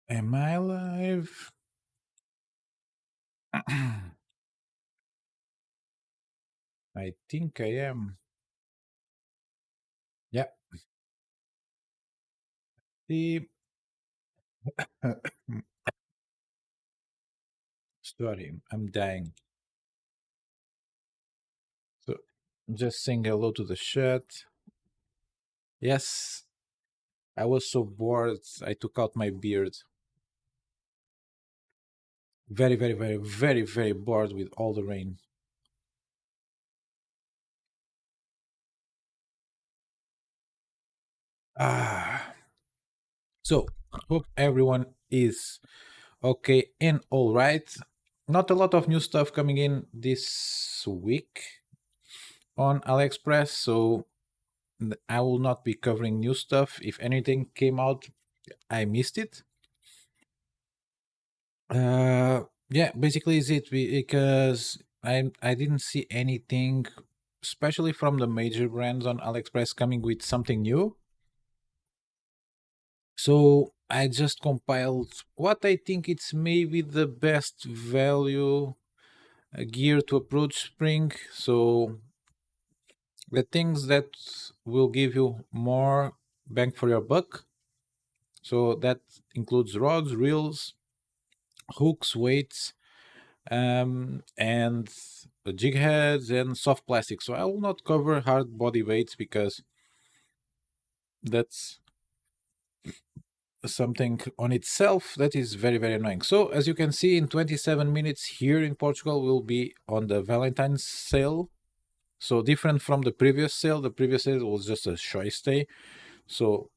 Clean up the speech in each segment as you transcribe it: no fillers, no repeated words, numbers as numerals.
Am I live? I think I am. Yeah. The Sorry, I'm dying. So just saying hello to the chat. Yes, I was so bored. I took out my beard. Very, very, very, very, very bored with all the rain. Ah. So hope everyone is okay and all right. Not a lot of new stuff coming in this week on AliExpress, so I will not be covering new stuff. If anything came out, I missed it. Yeah, basically is it because I didn't see anything, especially from the major brands on AliExpress, coming with something new. So I just compiled what I think it's maybe the best value gear to approach spring. So the things that will give you more bang for your buck. So that includes rods, reels, hooks, weights, and jig heads and soft plastic. So I will not cover hard body weights because that's something on itself that is very, very annoying. So as you can see, in 27 minutes here in Portugal will be on the Valentine's sale. So different from the previous sale. The previous sale was just a choice day. So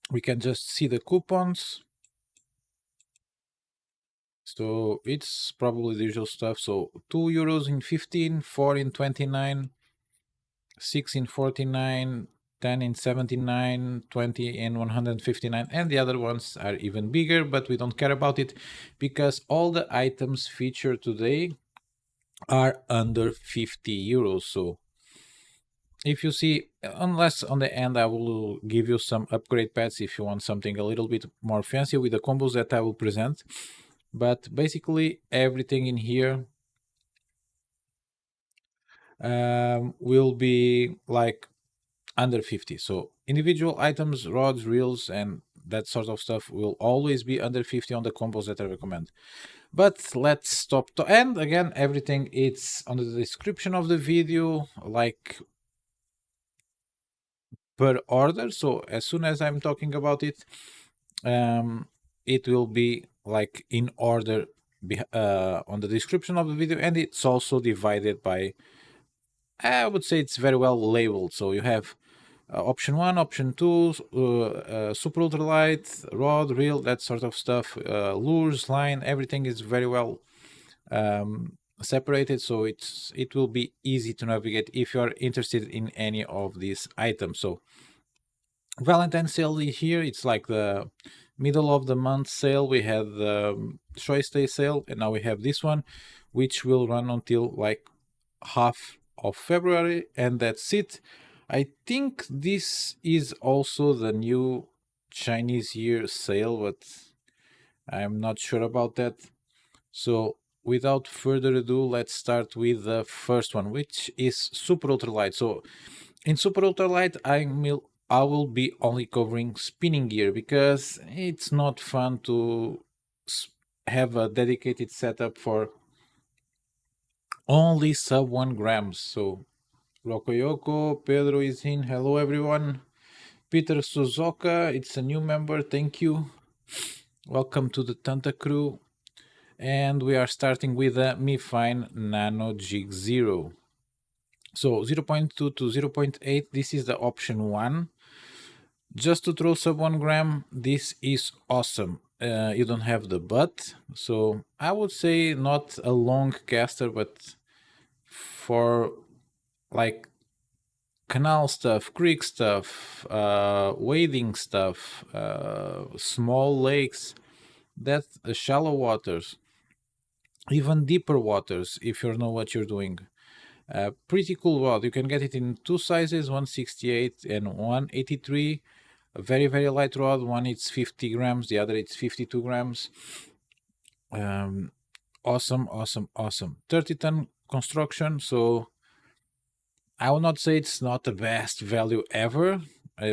we can just see the coupons. So it's probably the usual stuff. So €2 in 15, 4 in 29, 6 in 49, 10 in 79, 20 in 159, and the other ones are even bigger, but we don't care about it because all the items featured today are under €50. So if you see, unless on the end I will give you some upgrade pads if you want something a little bit more fancy with the combos that I will present. But basically everything in here will be like under 50. So individual items, rods, reels, and that sort of stuff will always be under 50 on the combos that I recommend. But let's stop to and again everything it's on the description of the video, like per order. So as soon as I'm talking about it, it will be like in order on the description of the video, and it's also divided by, I would say it's very well labeled. So you have option one, option two, super ultralight, rod, reel, that sort of stuff, lures, line, everything is very well separated. So it will be easy to navigate if you are interested in any of these items. So Valentine sale here, it's like the middle of the month sale. We had the choice day sale, and now we have this one, which will run until like half of February, and that's it. I think this is also the new Chinese year sale, but I'm not sure about that. So without further ado, let's start with the first one, which is super ultralight. So in super ultralight, I will be only covering spinning gear because it's not fun to have a dedicated setup for only sub 1 grams. So Rokoyoko, Pedro is in. Hello, everyone. Peter Suzuka, it's a new member. Thank you. Welcome to the Tanta crew. And we are starting with a Mi Fine Nano Jig Zero. So 0.2 to 0.8, this is the option 1. Just to throw sub 1 gram, this is awesome. You don't have the butt. So I would say not a long caster, but for like canal stuff, creek stuff, wading stuff, small lakes, that shallow waters, even deeper waters if you know what you're doing. Pretty cool rod. You can get it in two sizes, 168 and 183. a very very light rod. One it's 50 grams, the other it's 52 grams. um, Awesome, awesome, awesome. 30-ton construction. So I will not say it's not the best value ever,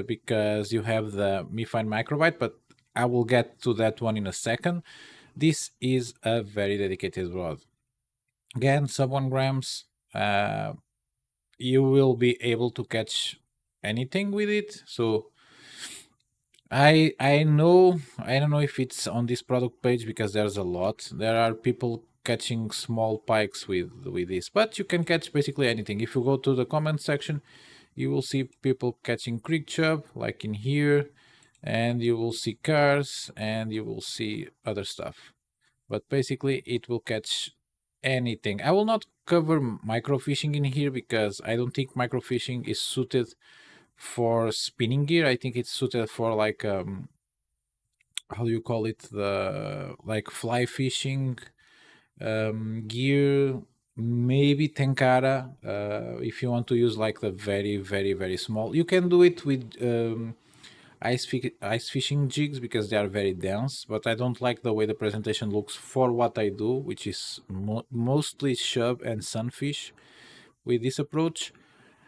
because you have the MiFine microbite, but I will get to that one in a second. This is a very dedicated rod. Again, sub 1 grams. You will be able to catch anything with it. So I don't know if it's on this product page because there's a lot. There are people catching small pikes with this, but you can catch basically anything. If you go to the comment section, you will see people catching creek chub like in here, and you will see cars and you will see other stuff. But basically it will catch anything. I will not cover microfishing in here because I don't think microfishing is suited for spinning gear. I think it's suited for like how do you call it, the like fly fishing gear, maybe tenkara. If you want to use like the very very very small, you can do it with ice fishing jigs because they are very dense, but I don't like the way the presentation looks for what I do, which is mostly shub and sunfish with this approach.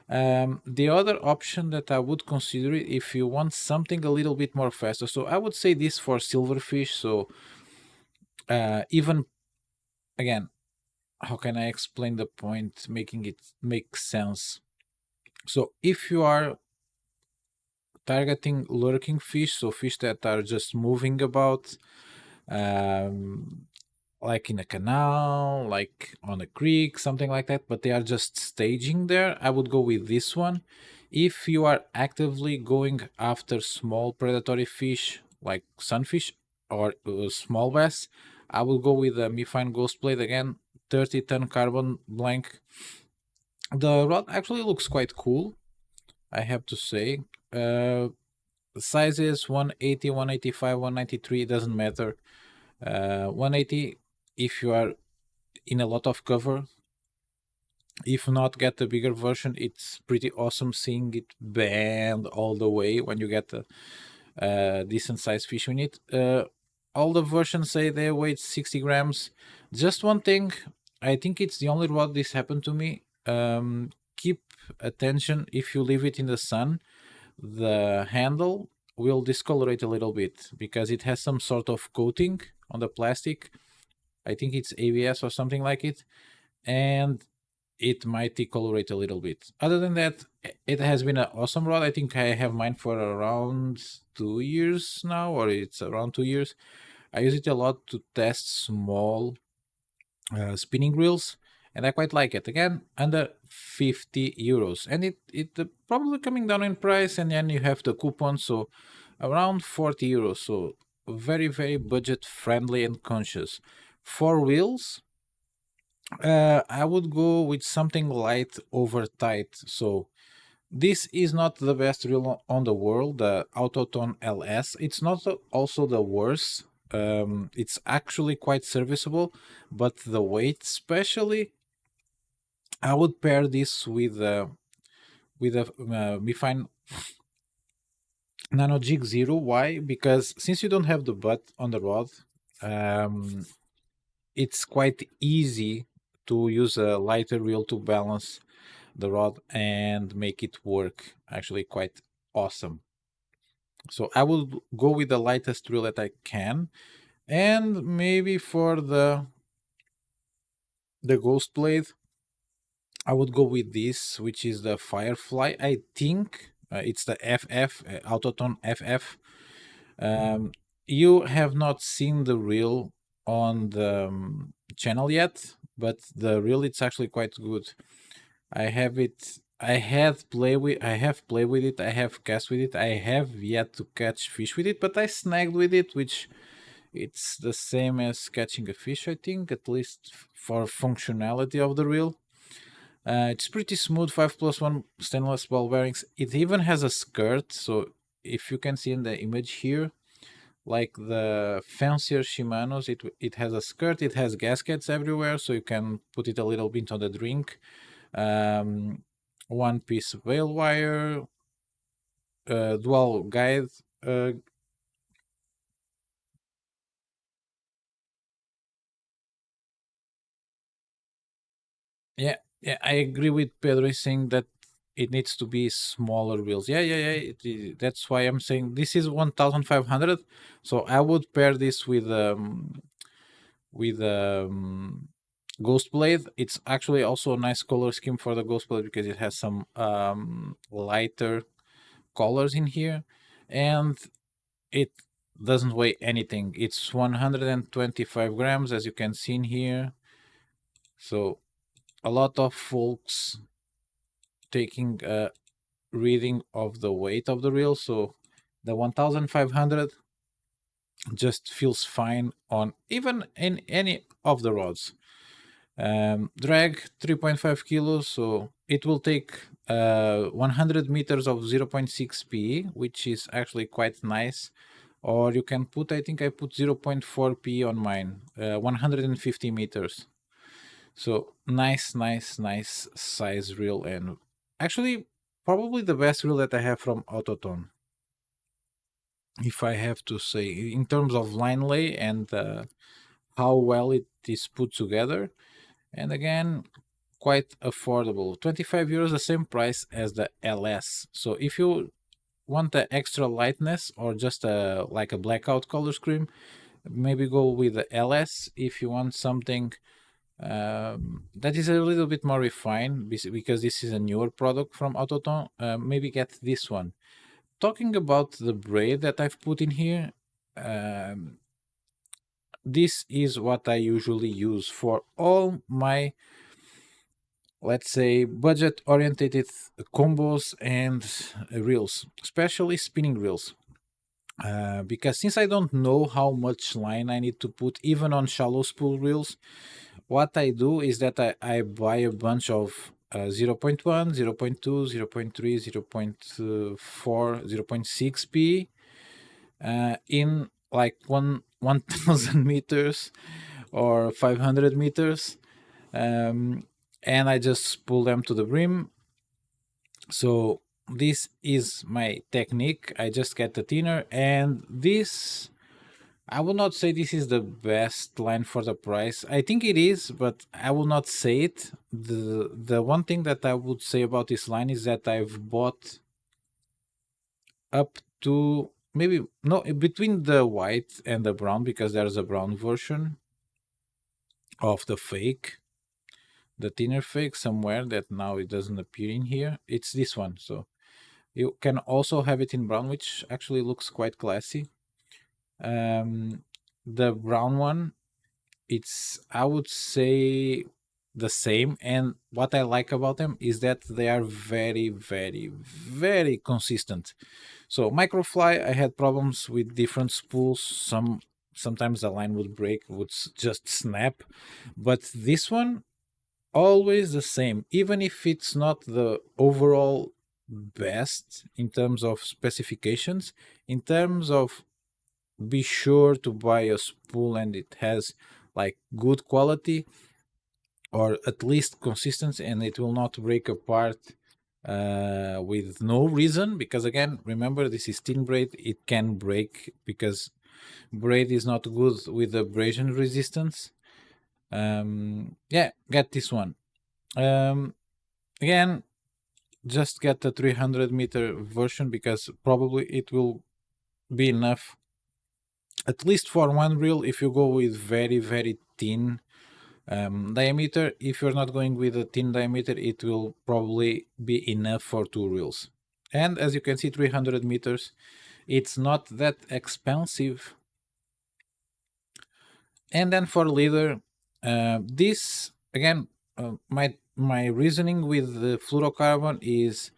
The other option that I would consider it if you want something a little bit more faster. So I would say this for silverfish. So even again, how can I explain the point, making it make sense? So if you are targeting lurking fish, so fish that are just moving about, um, like in a canal, like on a creek, something like that, but they are just staging there, I would go with this one. If you are actively going after small predatory fish like sunfish or small bass, I will go with the MiFine Ghost Blade again, 30-ton carbon blank. The rod actually looks quite cool, I have to say. The sizes 180, 185, 193, it doesn't matter. 180 if you are in a lot of cover. If not, get the bigger version. It's pretty awesome seeing it bend all the way when you get a decent size fish in it. All the versions say they weigh 60 grams. Just one thing, I think it's the only rod this happened to me. Keep attention, if you leave it in the sun, the handle will discolorate a little bit because it has some sort of coating on the plastic. I think it's ABS or something like it, and it might decolorate a little bit. Other than that, it has been an awesome rod. I think I have mine for around 2 years now, or it's around 2 years. I use it a lot to test small spinning reels, and I quite like it. Again, under 50 euros, and it probably coming down in price, and then you have the coupon, so around 40 euros. So very very budget friendly and conscious. For wheels, I would go with something light over tight. So this is not the best reel on the world, the Autotone LS. It's not also the worst. It's actually quite serviceable, but the weight, especially, I would pair this with a MiFine Nano Jig Zero. Why? Because since you don't have the butt on the rod, um, it's quite easy to use a lighter reel to balance the rod and make it work actually quite awesome. So I will go with the lightest reel that I can, and maybe for the ghost blade I would go with this, which is the Firefly. I think it's the FF Autotone FF. You have not seen the reel on the channel yet, but the reel it's actually quite good. I have it. I have played with it. I have cast with it. I have yet to catch fish with it, but I snagged with it, which it's the same as catching a fish. I think, at least for functionality of the reel. It's pretty smooth. 5+1 stainless ball bearings. It even has a skirt. So if you can see in the image here, like the fancier Shimanos, it has a skirt. It has gaskets everywhere, so you can put it a little bit on the drink. One piece whale wire, dual guide. Yeah, yeah, I agree with Pedro saying that it needs to be smaller wheels. Yeah, yeah, yeah. That's why I'm saying this is 1,500. So I would pair this with Ghost Blade. It's actually also a nice color scheme for the Ghost Blade because it has some lighter colors in here, and it doesn't weigh anything. It's 125 grams, as you can see in here. So a lot of folks taking a reading of the weight of the reel. So the 1,500 just feels fine on even in any of the rods. Drag 3.5 kilos, so it will take 100 meters of 0.6 PE, which is actually quite nice. Or you can put, I think I put 0.4 PE on mine, 150 meters. So nice, nice, nice size reel, and actually probably the best reel that I have from Autotone, if I have to say, in terms of line lay and how well it is put together. And again, quite affordable. 25 euros, the same price as the LS. So if you want the extra lightness or just like a blackout color scheme, maybe go with the LS. If you want something that is a little bit more refined, because this is a newer product from Autotone, maybe get this one. Talking about the braid that I've put in here, um, this is what I usually use for all my, let's say, budget oriented combos and reels, especially spinning reels. Because since I don't know how much line I need to put even on shallow spool reels, what I do is that I buy a bunch of 0.1, 0.2, 0.3, 0.4, 0.6 p in like 1,000 meters or 500 meters, and I just pull them to the brim. So this is my technique. I just get the thinner, and this, I will not say this is the best line for the price. I think it is, but I will not say it. The one thing that I would say about this line is that I've bought up to maybe no between the white and the brown, because there's a brown version of the fake, the thinner fake somewhere that now it doesn't appear in here. It's this one. So you can also have it in brown, which actually looks quite classy. The brown one, it's, I would say, the same. And what I like about them is that they are very, very, very consistent. So microfly, I had problems with different spools. Sometimes the line would break, would just snap. But this one, always the same, even if it's not the overall best in terms of specifications, in terms of be sure to buy a spool and it has like good quality or at least consistency, and it will not break apart with no reason. Because again, remember, this is thin braid, it can break because braid is not good with abrasion resistance. Yeah, get this one. Again, just get the 300-meter version because probably it will be enough, at least for one reel. If you go with very, very thin diameter, if you're not going with a thin diameter, it will probably be enough for two reels. And as you can see, 300 meters, it's not that expensive. And then for leader, this again, my reasoning with the fluorocarbon is,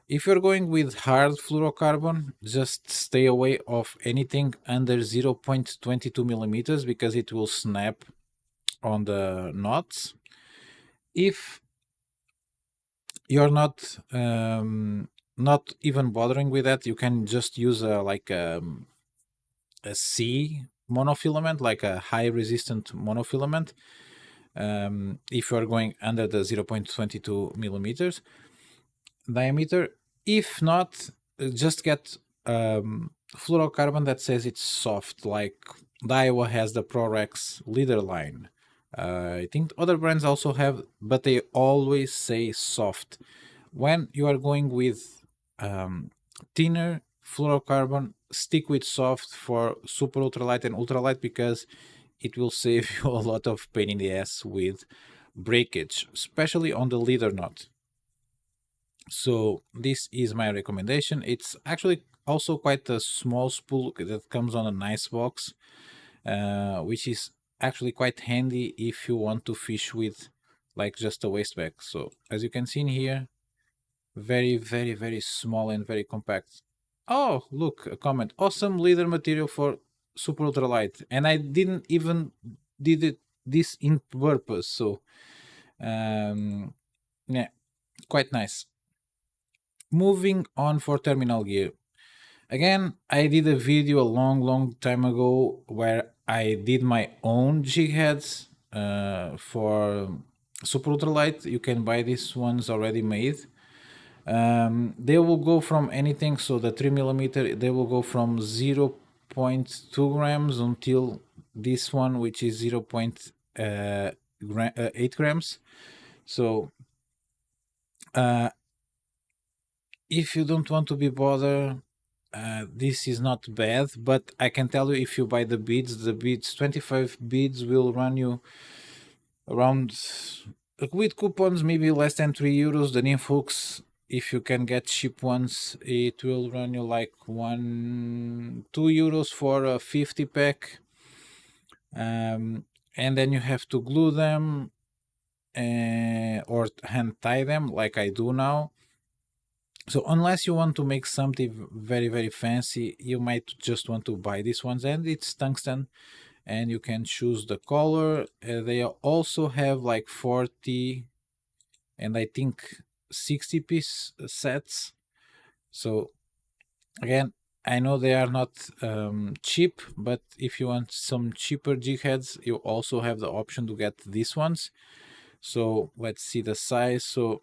if you're going with hard fluorocarbon, just stay away of anything under 0.22 millimeters because it will snap on the knots. If you're not even bothering with that, you can just use a C monofilament, like a high resistant monofilament. If you're going under the 0.22 millimeters diameter. If not, just get fluorocarbon that says it's soft, like Daiwa has the ProRex leader line. I think other brands also have, but they always say soft. When you are going with um, thinner fluorocarbon, stick with soft for super ultralight and ultralight because it will save you a lot of pain in the ass with breakage, especially on the leader knot. So this is my recommendation. It's actually also quite a small spool that comes on a nice box, which is actually quite handy if you want to fish with like just a waist bag. So as you can see in here, very, very, very small and very compact. Oh, look, a comment. Awesome leather material for super ultralight. And I didn't even did it this in purpose. So yeah, quite nice. Moving on for terminal gear. Again, I did a video a long, long time ago where I did my own jig heads for super ultralight. You can buy these ones already made. They will go from anything, so the 3 millimeter, they will go from 0.2 grams until this one, which is 0.8 grams. So uh, if you don't want to be bothered, this is not bad, but I can tell you if you buy the beads, 25 beads will run you around, with coupons, maybe less than 3 euros. The nymph hooks, if you can get cheap ones, it will run you like 2 euros for a 50 pack. And then you have to glue them or hand tie them like I do now. So unless you want to make something very, very fancy, you might just want to buy these ones, and it's tungsten, and you can choose the color. They also have like 40 and I think 60 piece sets. So again, I know they are not cheap, but if you want some cheaper jig heads, you also have the option to get these ones. So let's see the size. So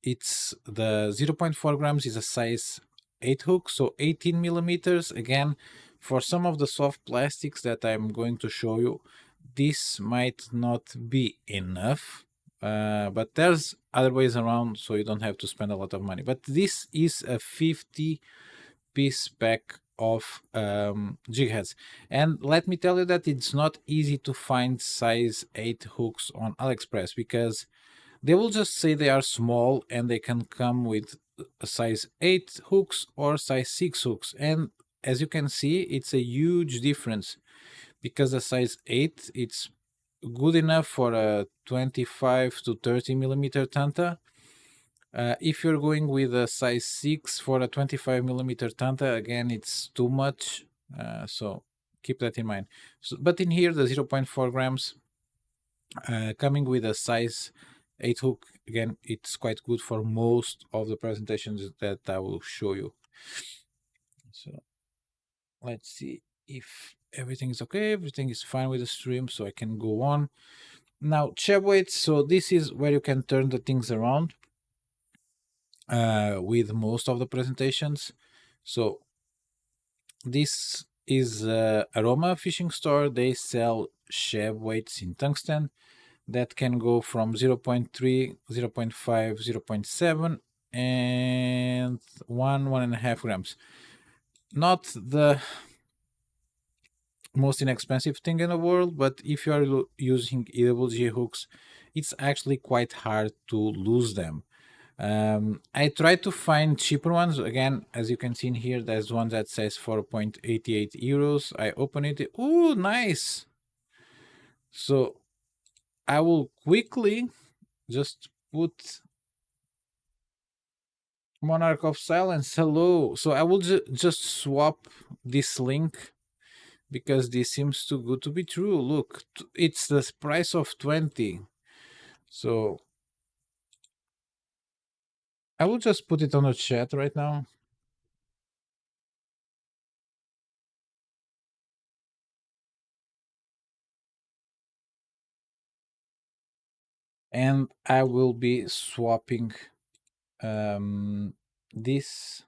it's the 0.4 grams is a size 8 hook, so 18 millimeters. Again, for some of the soft plastics that I'm going to show you, this might not be enough, but there's other ways around, so you don't have to spend a lot of money. But this is a 50 piece pack of jig heads, and let me tell you that it's not easy to find size 8 hooks on AliExpress because they will just say they are small and they can come with a size 8 hooks or size 6 hooks. And as you can see, it's a huge difference because the size 8 it's good enough for a 25 to 30 millimeter tanta. If you're going with a size 6 for a 25 millimeter tanta, again, it's too much. So keep that in mind. So, but in here, the 0.4 grams coming with a size 8 hook, again, it's quite good for most of the presentations that I will show you. So let's see if everything is okay. Everything is fine with the stream, so I can go on. Now, Cheb weights. So this is where you can turn the things around with most of the presentations. So this is Aroma Fishing Store. They sell Cheb weights in tungsten that can go from 0.3, 0.5, 0.7, and 1.5 grams. Not the most inexpensive thing in the world, but if you are using EWG hooks, it's actually quite hard to lose them. I tried to find cheaper ones. Again, as you can see in here, there's one that says 4.88 euros. I open it. Oh, nice. So I will quickly just put Monarch of Silence. Hello. So I will just swap this link because this seems too good to be true. Look, it's the price of 20. So I will just put it on the chat right now. And I will be swapping this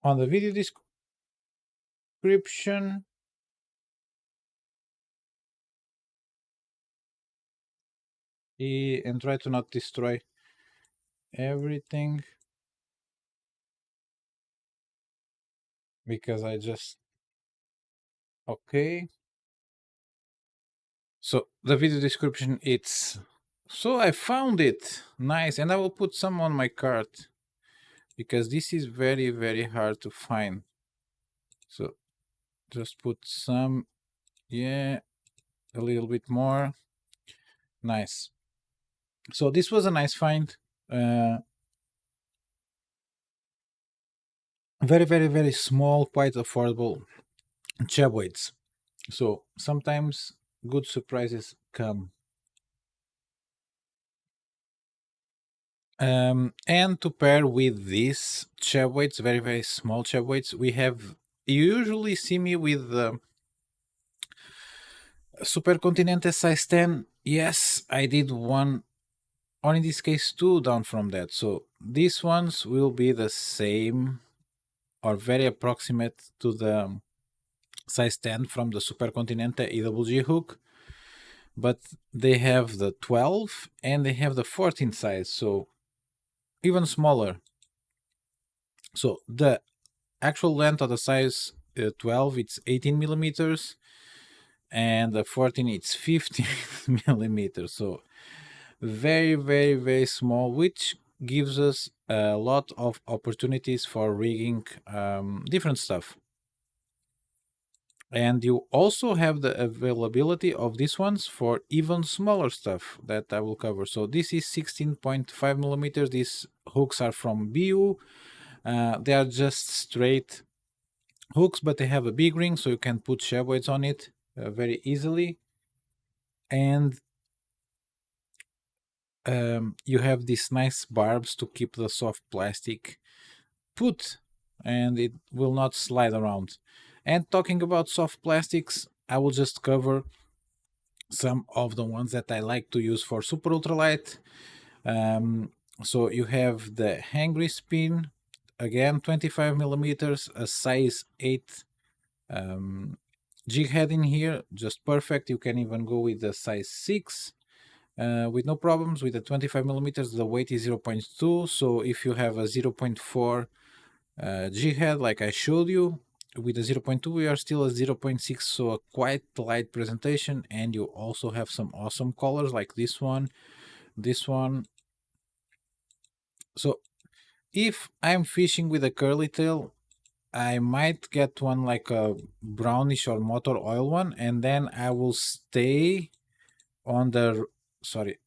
on the video description. And try to not destroy everything because I just okay. So the video description, it's so I found it nice, and I will put some on my cart because this is very hard to find. So just put some, yeah, a little bit more. Nice. So this was a nice find. Uh, very small, quite affordable Chebs. So sometimes good surprises come. And to pair with these Chebs, very small Chebs, we have. You usually see me with the Super Continente size 10. Yes, I did one, or in this case, two down from that. So these ones will be the same or very approximate to the size 10 from the Super Continente EWG hook, but they have the 12 and they have the 14 size, so even smaller. So the actual length of the size 12, it's 18 millimeters, and the 14, it's 15 millimeters. So very small, which gives us a lot of opportunities for rigging different stuff. And you also have the availability of these ones for even smaller stuff that I will cover. So this is 16.5 millimeters. These hooks are from BU. They are just straight hooks, but they have a big ring, so you can put shell weights on it very easily. And you have these nice barbs to keep the soft plastic put, and it will not slide around. And talking about soft plastics, I will just cover some of the ones that I like to use for super ultralight. So you have the Hangry Spin, again 25 millimeters, a size 8 jig head in here, just perfect. You can even go with the size 6 with no problems. With the 25 millimeters, the weight is 0.2. So if you have a 0.4 jig head like I showed you, with the 0.2 we are still at 0.6, so a quite light presentation. And you also have some awesome colors like this one. So if I'm fishing with a curly tail, I might get one like a brownish or motor oil one, and then I will stay on the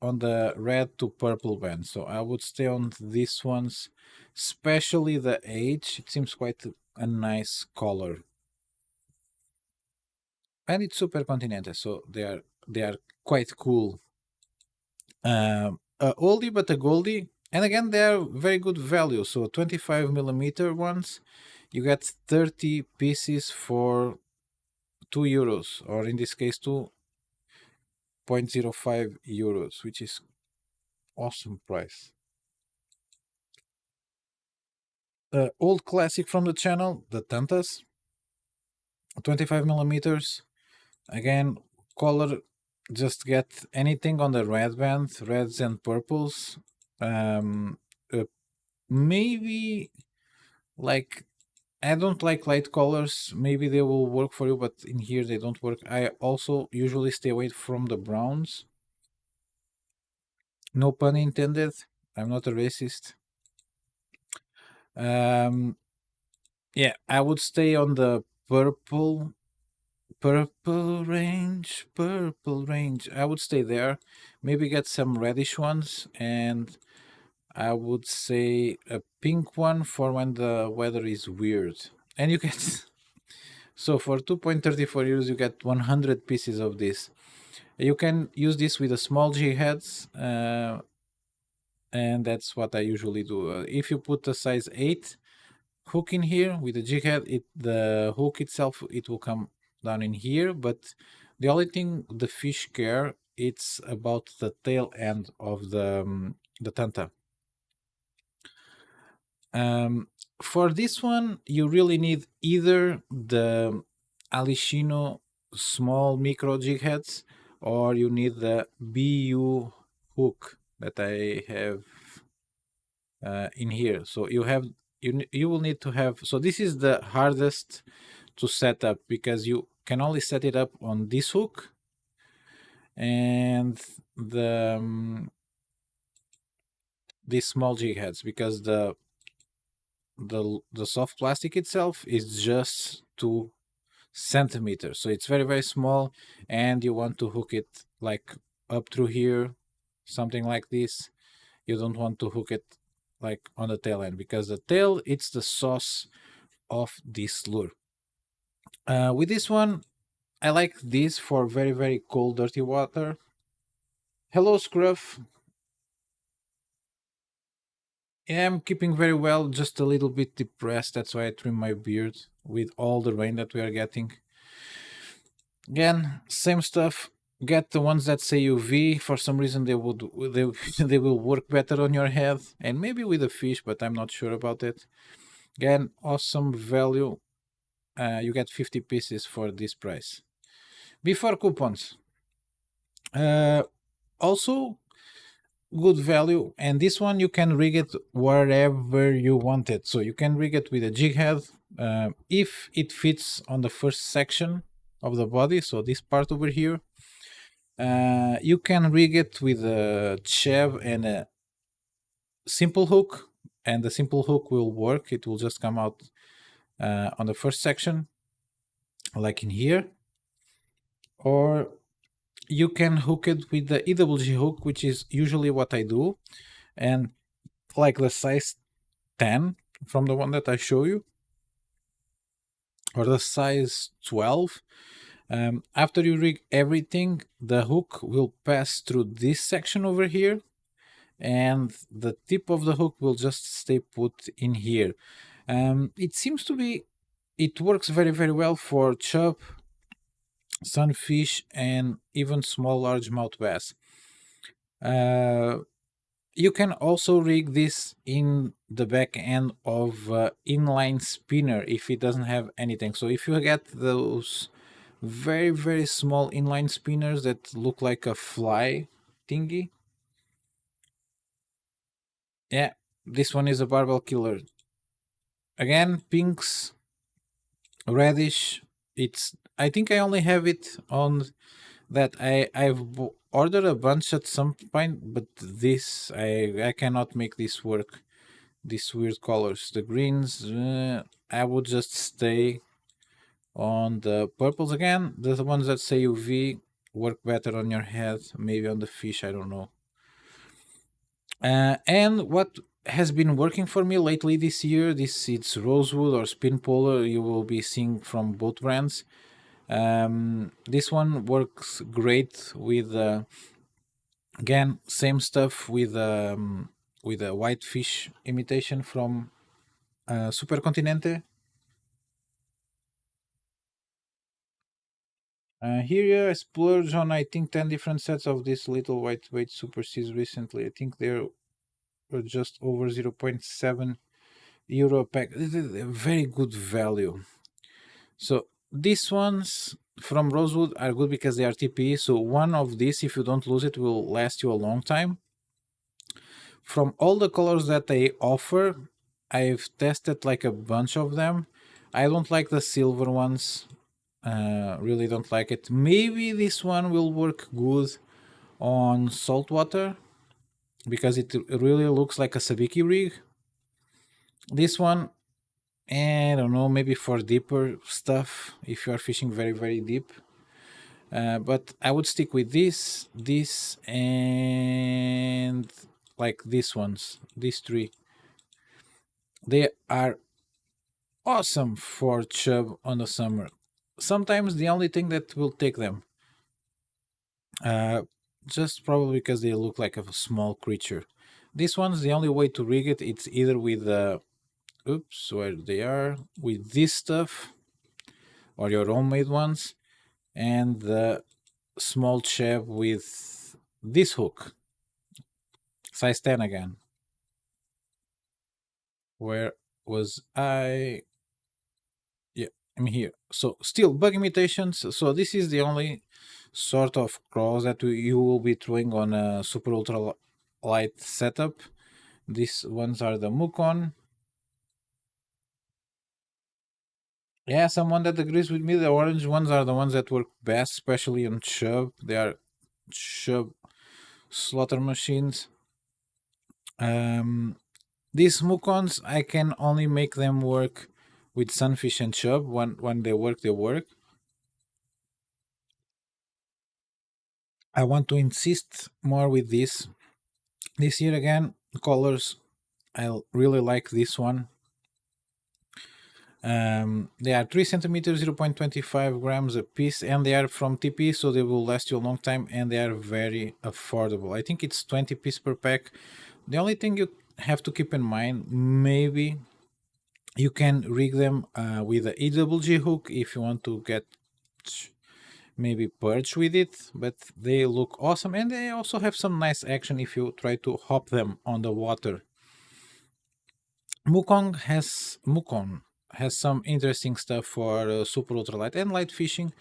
on the red to purple band. So I would stay on these ones, especially the H. It seems quite a nice color, and it's Super Continente, so they are quite cool. A oldie but a goldie, and again they are very good value. So 25 millimeter ones, you get 30 pieces for €2, or in this case 2.05 euros, which is awesome price. Old classic from the channel, the Tantas, 25 millimeters. Again, color, just get anything on the red band, reds and purples. Uh, Maybe like, I don't like light colors. Maybe they will work for you, but in here they don't work. I also usually stay away from the browns. No pun intended. I'm not a racist. Yeah, I would stay on the purple range. I would stay there. Maybe get some reddish ones, and I would say a pink one for when the weather is weird. And you get so for 2.34 euros you get 100 pieces of this. You can use this with a small Jigheads, and that's what I usually do. If you put a size 8 hook in here with the Jighead, the hook itself, it will come down in here. But the only thing the fish care it's about the tail end of the tanta. Um, for this one, you really need either the Alishino small micro jig heads, or you need the BU hook that I have in here. So you will need to have. So this is the hardest to set up because you can only set it up on this hook and the these small jig heads, because the soft plastic itself is just 2 centimeters, so it's very very small, and you want to hook it like up through here, something like this. You don't want to hook it like on the tail end, because the tail, it's the sauce of this lure. With this one, I like this for very very cold dirty water. Hello Scruff. Yeah, I'm keeping very well, just a little bit depressed. That's why I trim my beard with all the rain that we are getting. Again, same stuff. Get the ones that say UV. For some reason, they they will work better on your head and maybe with a fish, but I'm not sure about it. Again, awesome value. You get 50 pieces for this price. Before coupons, uh, also good value, and this one you can rig it wherever you want it. So you can rig it with a jig head if it fits on the first section of the body, so this part over here. You can rig it with a Cheb and a simple hook, and the simple hook will work. It will just come out on the first section, like in here. Or you can hook it with the EWG hook, which is usually what I do, and like the size 10 from the one that I show you, or the size 12. After you rig everything, the hook will pass through this section over here, and the tip of the hook will just stay put in here. It seems to be, it works very very well for chub, sunfish, and even small largemouth bass. Uh, you can also rig this in the back end of inline spinner if it doesn't have anything. So if you get those very very small inline spinners that look like a fly thingy, yeah, this one is a barbell killer. Again, pinks, reddish. It's, I think I only have it on that. I've ordered a bunch at some point, but this I cannot make this work. These weird colors, the greens, I would just stay on the purples. Again, the ones that say UV work better on your head, maybe on the fish, I don't know. And what has been working for me lately this year, this it's rosewood or spin polar, you will be seeing from both brands. This one works great with again, same stuff with a white fish imitation from Supercontinente. Here I splurged on, I think, 10 different sets of these little white weight super seas recently. I think they're just over 0.7 euro a pack. This is a very good value. So these ones from Rosewood are good because they are TPE. So one of these, if you don't lose it, will last you a long time. From all the colors that they offer, I've tested like a bunch of them. I don't like the silver ones. Really don't like it. Maybe this one will work good on saltwater because it really looks like a sabiki rig. This one, I don't know, maybe for deeper stuff if you are fishing very very deep. But I would stick with this, and like these ones, these three. They are awesome for chub on the summer. Sometimes the only thing that will take them, uh, just probably because they look like a small creature. This one's the only way to rig it. It's either with oops, where they are, with this stuff or your own made ones, and small Cheb with this hook, size 10 again. Where was I? Yeah, I'm here. So still bug imitations. So this is the only sort of cross that you will be throwing on a super ultra light setup. These ones are the Mukon. Yeah, someone that agrees with me. The orange ones are the ones that work best, especially on Chub. They are Chub slaughter machines. Um, these Mukons, I can only make them work with Sunfish and Chub. When they work, they work. I want to insist more with this. This year again, colors. I really like this one. They are 3 centimeters, 0.25 grams a piece, and they are from TP, so they will last you a long time, and they are very affordable. I think it's 20 piece per pack. The only thing you have to keep in mind, maybe you can rig them with a EWG hook if you want to get maybe perch with it, but they look awesome, and they also have some nice action if you try to hop them on the water. Mukong has some interesting stuff for super ultralight and light fishing.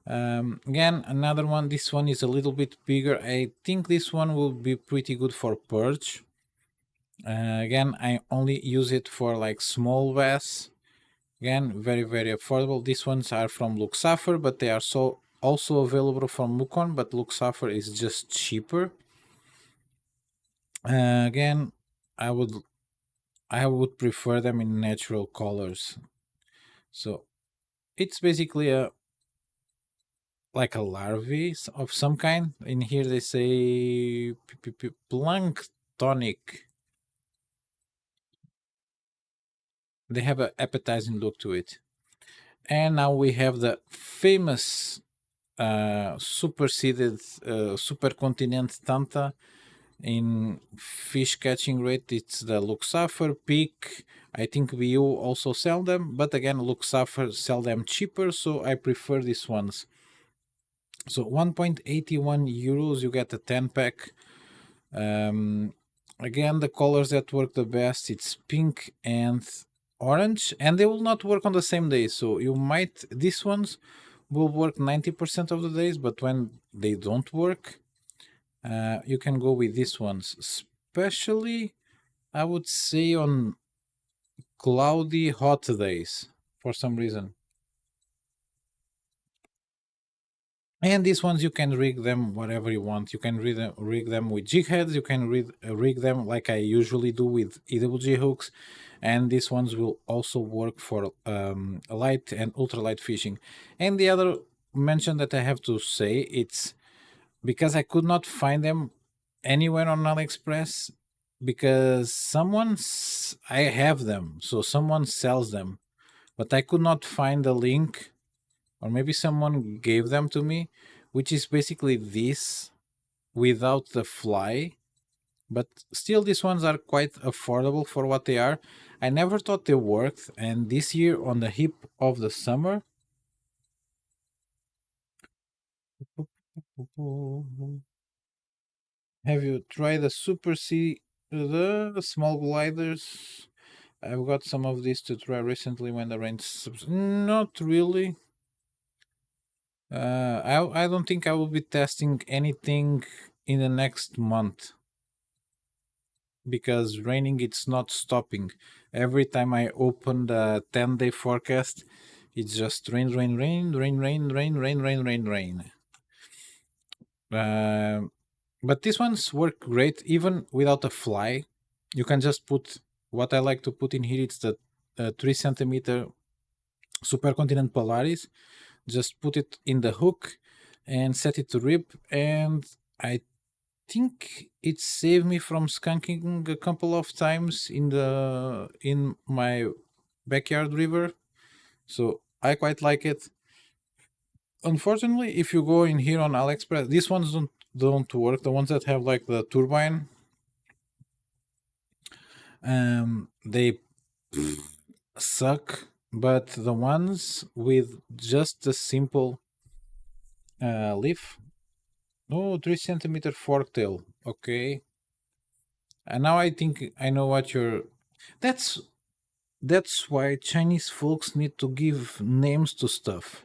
Again, another one. This one is a little bit bigger. I think this one will be pretty good for perch. Again, I only use it for like small bass. Again, very affordable. These ones are from Luxafer, but they are so also available from Mukon, but Luxafer is just cheaper. Again, I would I would prefer them in natural colors. So it's basically a like a larvae of some kind. In here they say planktonic. They have an appetizing look to it. And now we have the famous superseded supercontinent Tanta in fish catching rate. It's the Luxafer Peak. I think BU also sell them, but again, Luxafer sell them cheaper, so I prefer these ones. So 1.81 euros, you get a 10 pack. Again, the colors that work the best, it's pink and orange, and they will not work on the same day. So you might, these ones will work 90% of the days, but when they don't work, you can go with these ones. Especially, I would say on cloudy, hot days for some reason. And these ones you can rig them whatever you want. You can rig them with Jigheads. You can rig them like I usually do with EWG hooks. And these ones will also work for light and ultralight fishing. And the other mention that I have to say, it's because I could not find them anywhere on AliExpress because I have them, so someone sells them, but I could not find the link, or maybe someone gave them to me, which is basically this without the fly. But still, these ones are quite affordable for what they are. I never thought they worked, and this year on the hip of the summer. Have you tried the Super C, the small gliders? I've got some of these to try recently when the rain. Not really. I don't think I will be testing anything in the next month because raining it's not stopping. Every time I open the 10-day forecast, it's just rain, rain, rain, rain, rain, rain, rain, rain, rain, rain. But these ones work great even without a fly. You can just put what I like to put in here. It's the 3 centimeter supercontinent Polaris. Just put it in the hook and set it to rip, and I think it saved me from skunking a couple of times in my backyard river. So I quite like it. Unfortunately, if you go in here on AliExpress, these ones don't work. The ones that have like the turbine, they suck. But the ones with just a simple leaf, Oh, 3 centimeter forktail. Okay. And now I think I know what you're. That's that's why Chinese folks need to give names to stuff.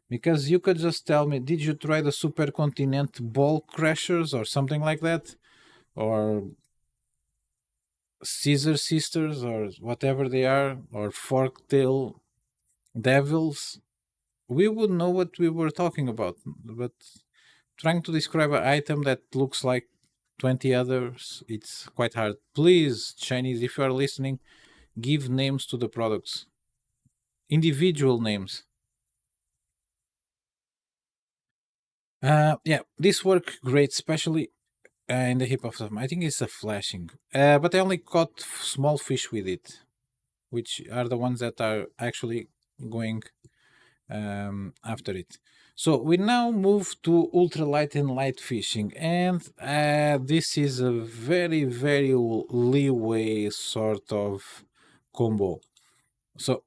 Because you could just tell me, did you try the supercontinent ball crashers or something like that? Or Caesar sisters or whatever they are, or forktail devils? We would know what we were talking about. But trying to describe an item that looks like 20 others, it's quite hard. Please, Chinese, if you are listening, give names to the products, individual names. Yeah, this work great, especially in the hip of them. I think it's a flashing, but I only caught small fish with it, which are the ones that are actually going after it. So we now move to ultralight and light fishing, and this is a very, very leeway sort of combo. So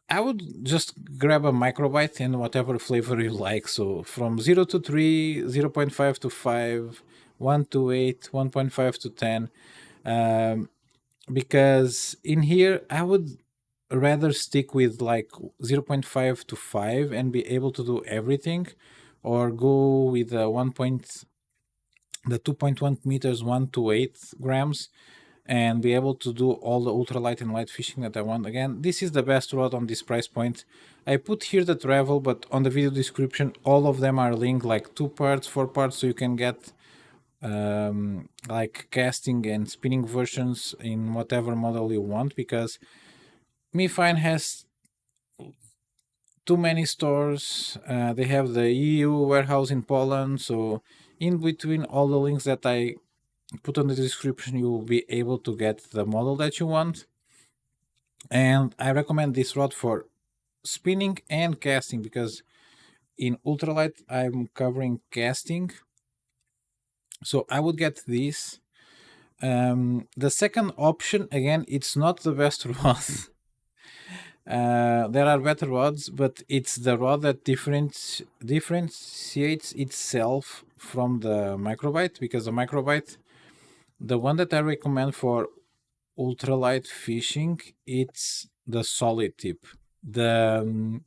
I would just grab a microbite and whatever flavor you like. So from 0 to 3, 0.5 to 5, 1 to 8, 1.5 to 10. Um, because in here, I would rather stick with like 0.5 to 5 and be able to do everything, or go with the 2.1 meters, 1 to 8 grams, and be able to do all the ultralight and light fishing that I want. Again, this is the best rod on this price point. I put here the travel, but on the video description, all of them are linked like 2 parts, 4 parts, so you can get like casting and spinning versions in whatever model you want, because Mi Fine has too many stores. They have the EU warehouse in Poland, so in between all the links that I put on the description, you will be able to get the model that you want. And I recommend this rod for spinning and casting, because in ultralight I'm covering casting, so I would get this. The second option, again, it's not the best rod. There are better rods, but it's the rod that differentiates itself from the microbite, because the microbite, the one that I recommend for ultralight fishing, it's the solid tip. The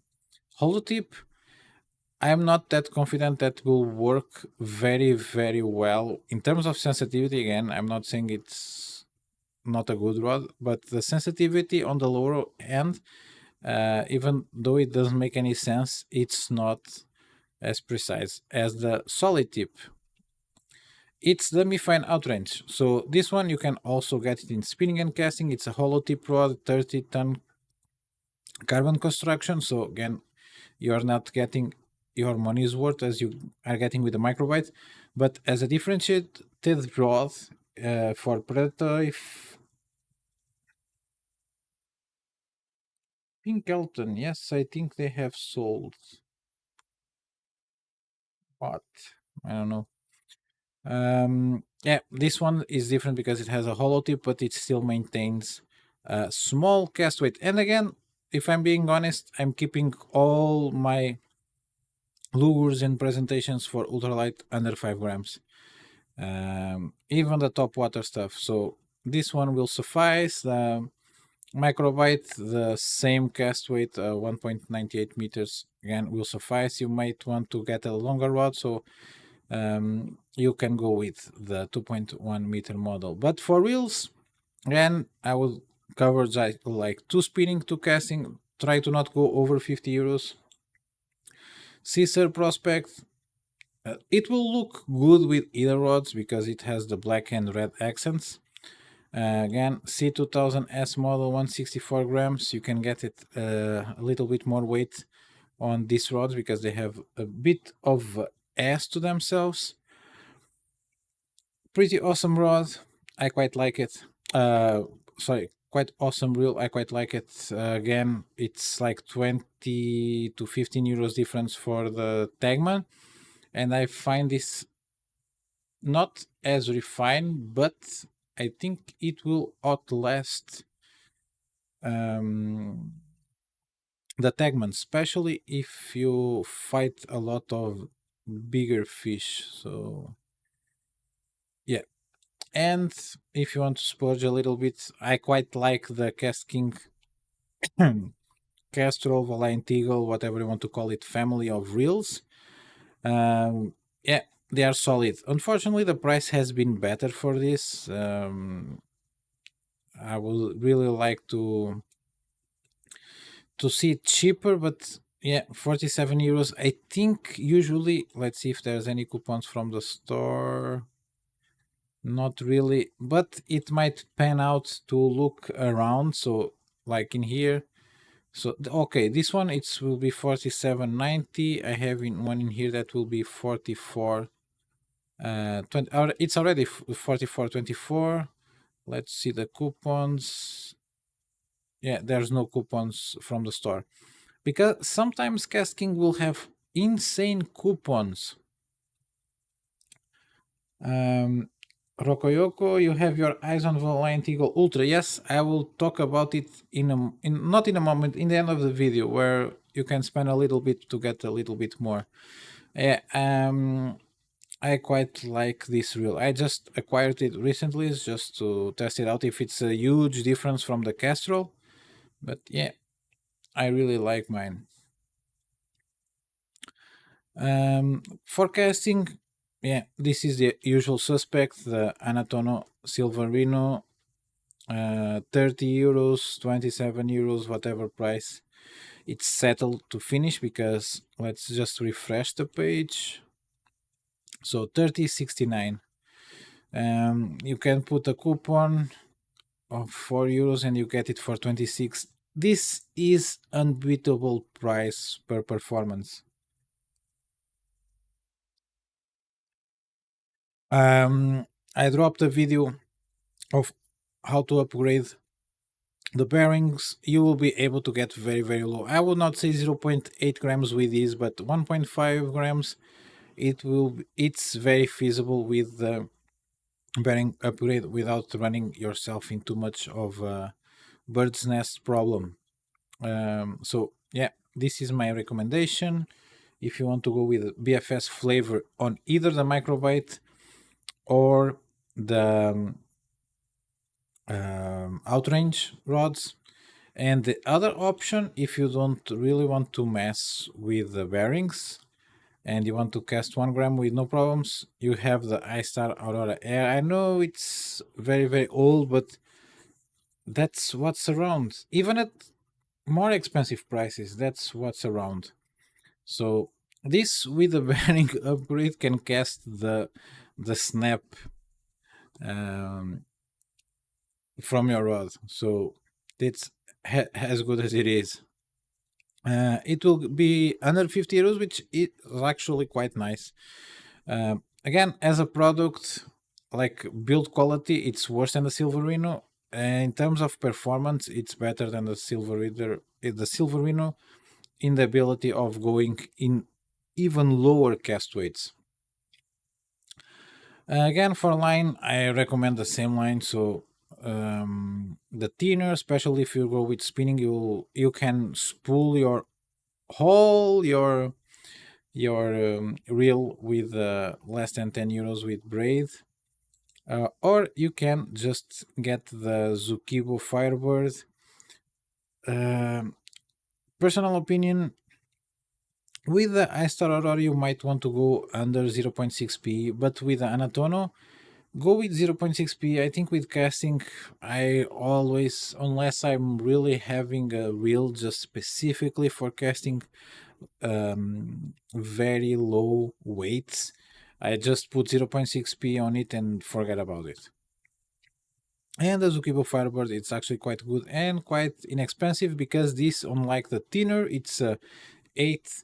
hollow tip, I'm not that confident that will work very, very well in terms of sensitivity. Again, I'm not saying it's not a good rod, but the sensitivity on the lower end, even though it doesn't make any sense, it's not as precise as the solid tip. It's the Mi-Fine Outrange. So this one you can also get it in spinning and casting. It's a hollow tip rod, 30-ton carbon construction. So again, you're not getting your money's worth as you are getting with the microbite, but as a differentiated rod for predatory Pink Elton. Yes, I think they have sold, but I don't know. Yeah, this one is different because it has a hollow tip, but it still maintains a small cast weight. And again, if I'm being honest, I'm keeping all my lures and presentations for ultralight under 5 grams, even the top water stuff. So this one will suffice. The microbite, the same cast weight, 1.98 meters, again, will suffice. You might want to get a longer rod, so you can go with the 2.1 meter model. But for reels, again, I will cover like 2 spinning, 2 casting. Try to not go over 50 euros. Caesar Prospect, it will look good with either rods because it has the black and red accents. Again, C2000S model, 164 grams. You can get it a little bit more weight on these rods because they have a bit of S to themselves. Pretty awesome rod. I quite like it. Sorry, quite awesome reel. I quite like it. Again, it's like 20 to 15 euros difference for the Tagman, and I find this not as refined, but I think it will outlast the Tagman, especially if you fight a lot of bigger fish. So yeah. And if you want to splurge a little bit, I quite like the casking Castrol, Valentine, whatever you want to call it, family of reels. Yeah, they are solid. Unfortunately, the price has been better for this. I would really like to see it cheaper, but yeah, 47 euros. I think usually, let's see if there's any coupons from the store. Not really, but it might pan out to look around. So, like in here, so okay, this one it will be 47.90. I have one in here that will be 44. 20. It's already 44.24. Let's see the coupons. Yeah, there's no coupons from the store because sometimes casking will have insane coupons. Um, Rokoyoko, you have your eyes on Valent Eagle Ultra. Yes, I will talk about it not in a moment, in the end of the video, where you can spend a little bit to get a little bit more. Yeah, I quite like this reel. I just acquired it recently just to test it out if it's a huge difference from the Castrol. But yeah, I really like mine. Forecasting, yeah, this is the usual suspect, the Anatono Silverino, 30 euros, 27 euros, whatever price. It's settled to finish because let's just refresh the page. So 30.69. You can put a coupon of 4 euros and you get it for 26. This is unbeatable price per performance. I dropped a video of how to upgrade the bearings. You will be able to get very very low. I would not say 0.8 grams with these, but 1.5 grams. It's very feasible with the bearing upgrade without running yourself into much of a bird's nest problem. So yeah, this is my recommendation. If you want to go with BFS flavor on either the microbite or the outrange rods, and the other option, if you don't really want to mess with the bearings and you want to cast 1 gram with no problems, you have the iStar Aurora Air. I know it's very very old, but that's what's around. Even at more expensive prices, that's what's around. So this with the bearing upgrade can cast the snap um, from your rod. So it's as good as it is. It will be under 50 euros, which is actually quite nice. Again, as a product, like build quality, it's worse than the Silverino. In terms of performance, it's better than the Silverino. The Silverino in the ability of going in even lower cast weights. Again, for line, I recommend the same line. So the thinner, especially if you go with spinning, you can spool your whole your reel with less than 10 euros with braid. Or you can just get the Zukibo Firebird. Personal opinion, with the iStar Aurora, you might want to go under 0.6p, but with the Anatono, go with 0.6p. I think with casting, I always, unless I'm really having a reel just specifically for casting very low weights, I just put 0.6p on it and forget about it. And the Zukibo Firebird, it's actually quite good and quite inexpensive because this, unlike the thinner, it's a 8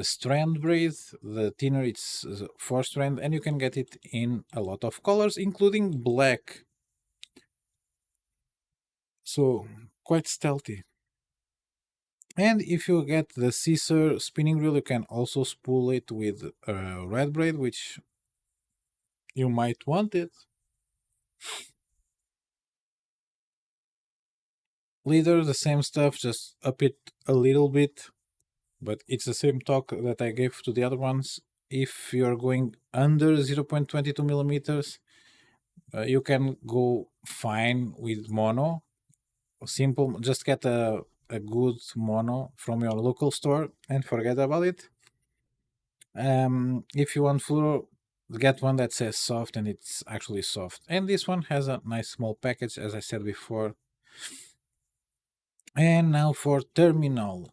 strand braid. The thinner, it's 4 strand, and you can get it in a lot of colors, including black. So, quite stealthy. And if you get the scissor spinning reel, you can also spool it with red braid, which you might want it. Leader, the same stuff, just up it a little bit, but it's the same talk that I gave to the other ones. if you're going under 0.22 millimeters, you can go fine with mono. Simple, just get a good mono from your local store and forget about it. If you want fluoro, get one that says soft and it's actually soft. And this one has a nice small package, as I said before. And now for terminal.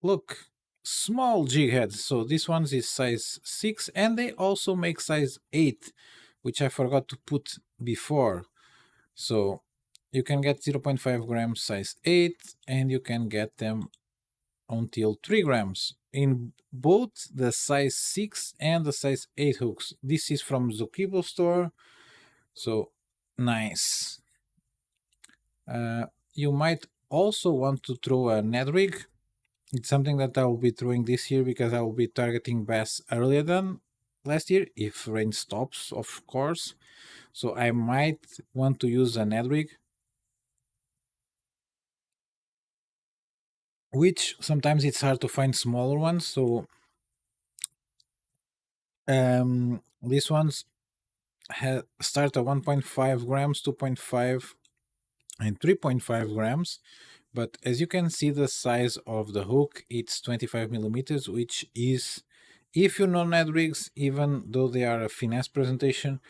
Look, small Jigheads. So this one is size 6 and they also make size 8, which I forgot to put before. So you can get 0.5 grams size 8 and you can get them until 3 grams in both the size 6 and the size 8 hooks. This is from Zukibo store. So nice. You might also want to throw a Ned rig. It's something that I will be throwing this year because I will be targeting bass earlier than last year, if rain stops, of course. So I might want to use a Ned rig, which sometimes it's hard to find smaller ones. So these ones start at 1.5 grams, 2.5, and 3.5 grams. But as you can see, the size of the hook, it's 25 millimeters, which is, if you know Ned rigs, even though they are a finesse presentation,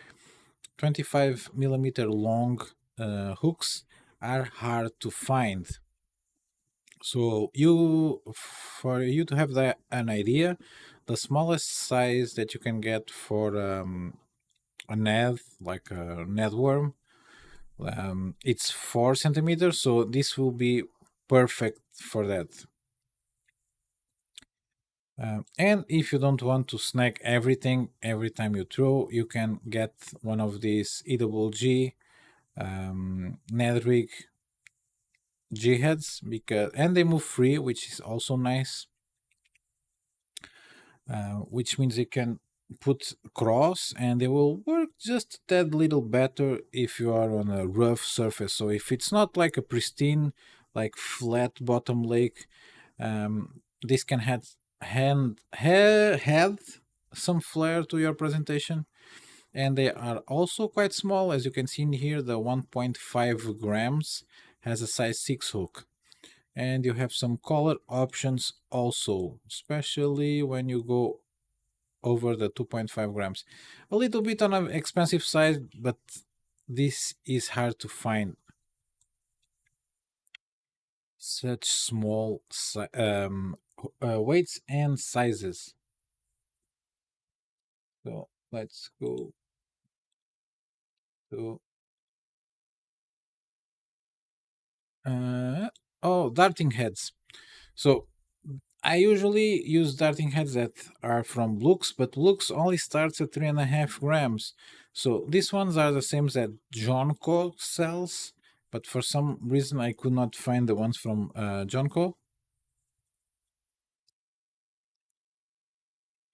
25 millimeter long hooks are hard to find. So for you to have an idea, the smallest size that you can get for a Ned, like a Ned worm, it's 4 centimeters. So this will be perfect for that. And if you don't want to snag everything every time you throw, you can get one of these EWG Nedrig Jigheads, and they move free, which is also nice. Which means you can put cross and they will work just that little better if you are on a rough surface. So if it's not like a pristine, like flat bottom lake, this can had some flair to your presentation. And they are also quite small. As you can see in here, the 1.5 grams has a size 6 hook. And you have some color options also, especially when you go over the 2.5 grams. A little bit on an expensive side, but this is hard to find. Such small weights and sizes. So let's go to darting heads. So I usually use darting heads that are from Blux, but Blux only starts at 3.5 grams. So these ones are the same that Jonko sells, but for some reason I could not find the ones from Jonko.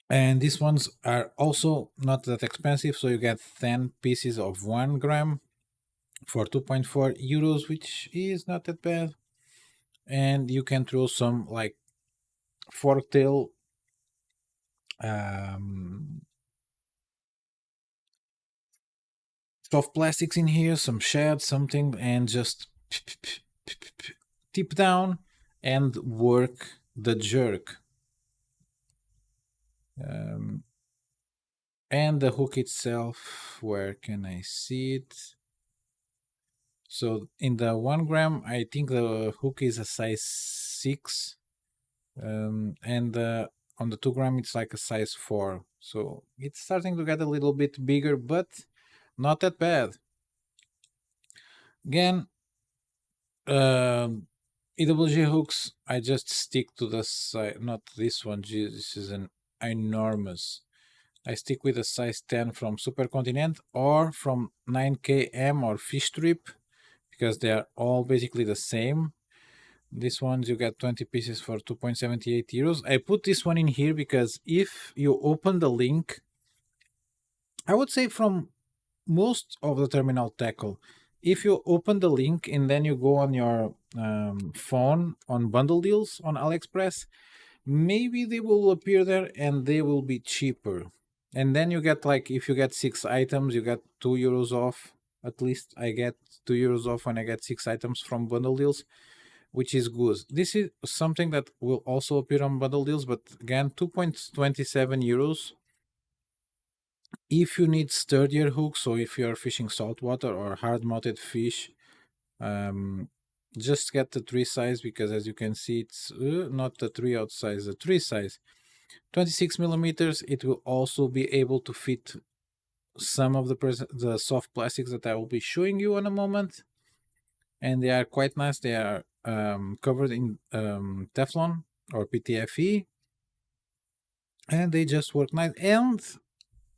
And these ones are also not that expensive, so you get 10 pieces of 1 gram for 2.4 euros, which is not that bad. And you can throw some like forktail soft plastics in here, some shad, something, and just tip down and work the jerk. And the hook itself, where can I see it? So in the 1 gram, I think the hook is a size 6, and on the 2 gram, it's like a size 4. So it's starting to get a little bit bigger, but not that bad. Again, EWG hooks, I just stick to the size, not this one. Geez, this is an enormous. I stick with a size 10 from Supercontinent or from 9KM or Fish Trip because they are all basically the same. These ones you get 20 pieces for 2.78 euros. I put this one in here because if you open the link, I would say from most of the terminal tackle, if you open the link and then you go on your phone on bundle deals on AliExpress, maybe they will appear there and they will be cheaper. And then you get like, if you get 6 items, you get €2 off. At least I get €2 off when I get 6 items from bundle deals, which is good. This is something that will also appear on bundle deals, but again, €2.27. If you need sturdier hooks, so if you're fishing saltwater or hard mounted fish, um, just get the 3 size, because as you can see, it's not the 3 out size, the 3 size, 26 millimeters. It will also be able to fit some of the soft plastics that I will be showing you in a moment, and they are quite nice. They are covered in Teflon or PTFE, and they just work nice. And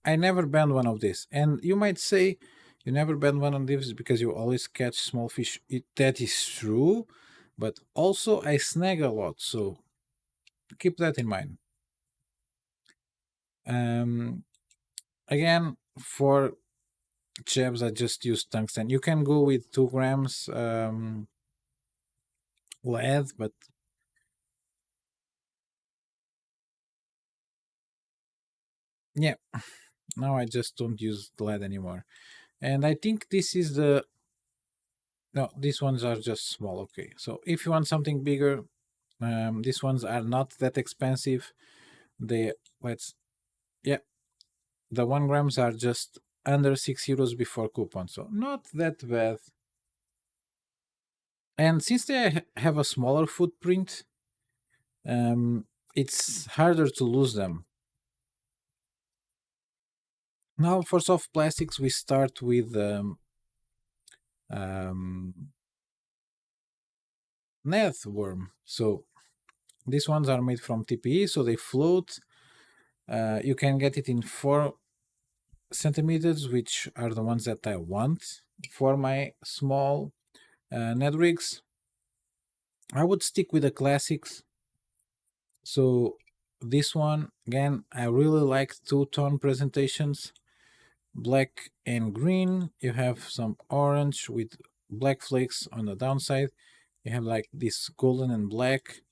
I never banned one of these. And you might say you never banned one of these because you always catch small fish. That is true, but also I snag a lot, so keep that in mind. Um, Again, for Chebs, I just use tungsten. You can go with 2 grams lead, but yeah, now I just don't use lead anymore. And I think this is the no, these ones are just small. Okay, so if you want something bigger, these ones are not that expensive. They let's yeah, the 1 grams are just under €6 before coupon, so not that bad. And since they have a smaller footprint, it's harder to lose them. Now, for soft plastics, we start with um, net worm. So these ones are made from TPE, so they float. You can get it in 4 centimeters, which are the ones that I want for my small net rigs. I would stick with the classics. So this one, again, I really like two-tone presentations, black and green. You have some orange with black flakes on the downside. You have like this golden and black.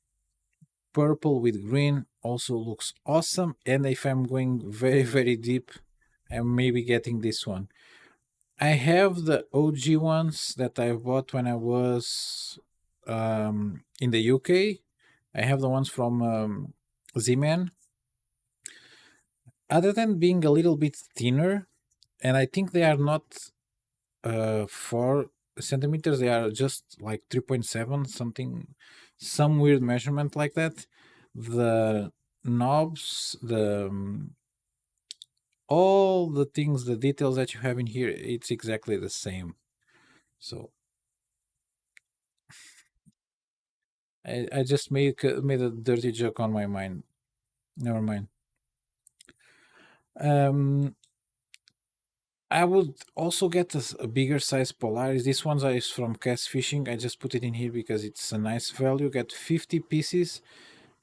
Purple with green also looks awesome. And if I'm going very, very deep, I'm maybe getting this one. I have the OG ones that I bought when I was in the UK. I have the ones from Z-Man. Other than being a little bit thinner, and I think they are not 4 centimeters, they are just like 3.7 something, some weird measurement like that. The knobs, the all the things, the details that you have in here, it's exactly the same. So I just made a dirty joke on my mind. Never mind. Um, I would also get a bigger size Polaris. This one is from Cast Fishing. I just put it in here because it's a nice value. Get 50 pieces.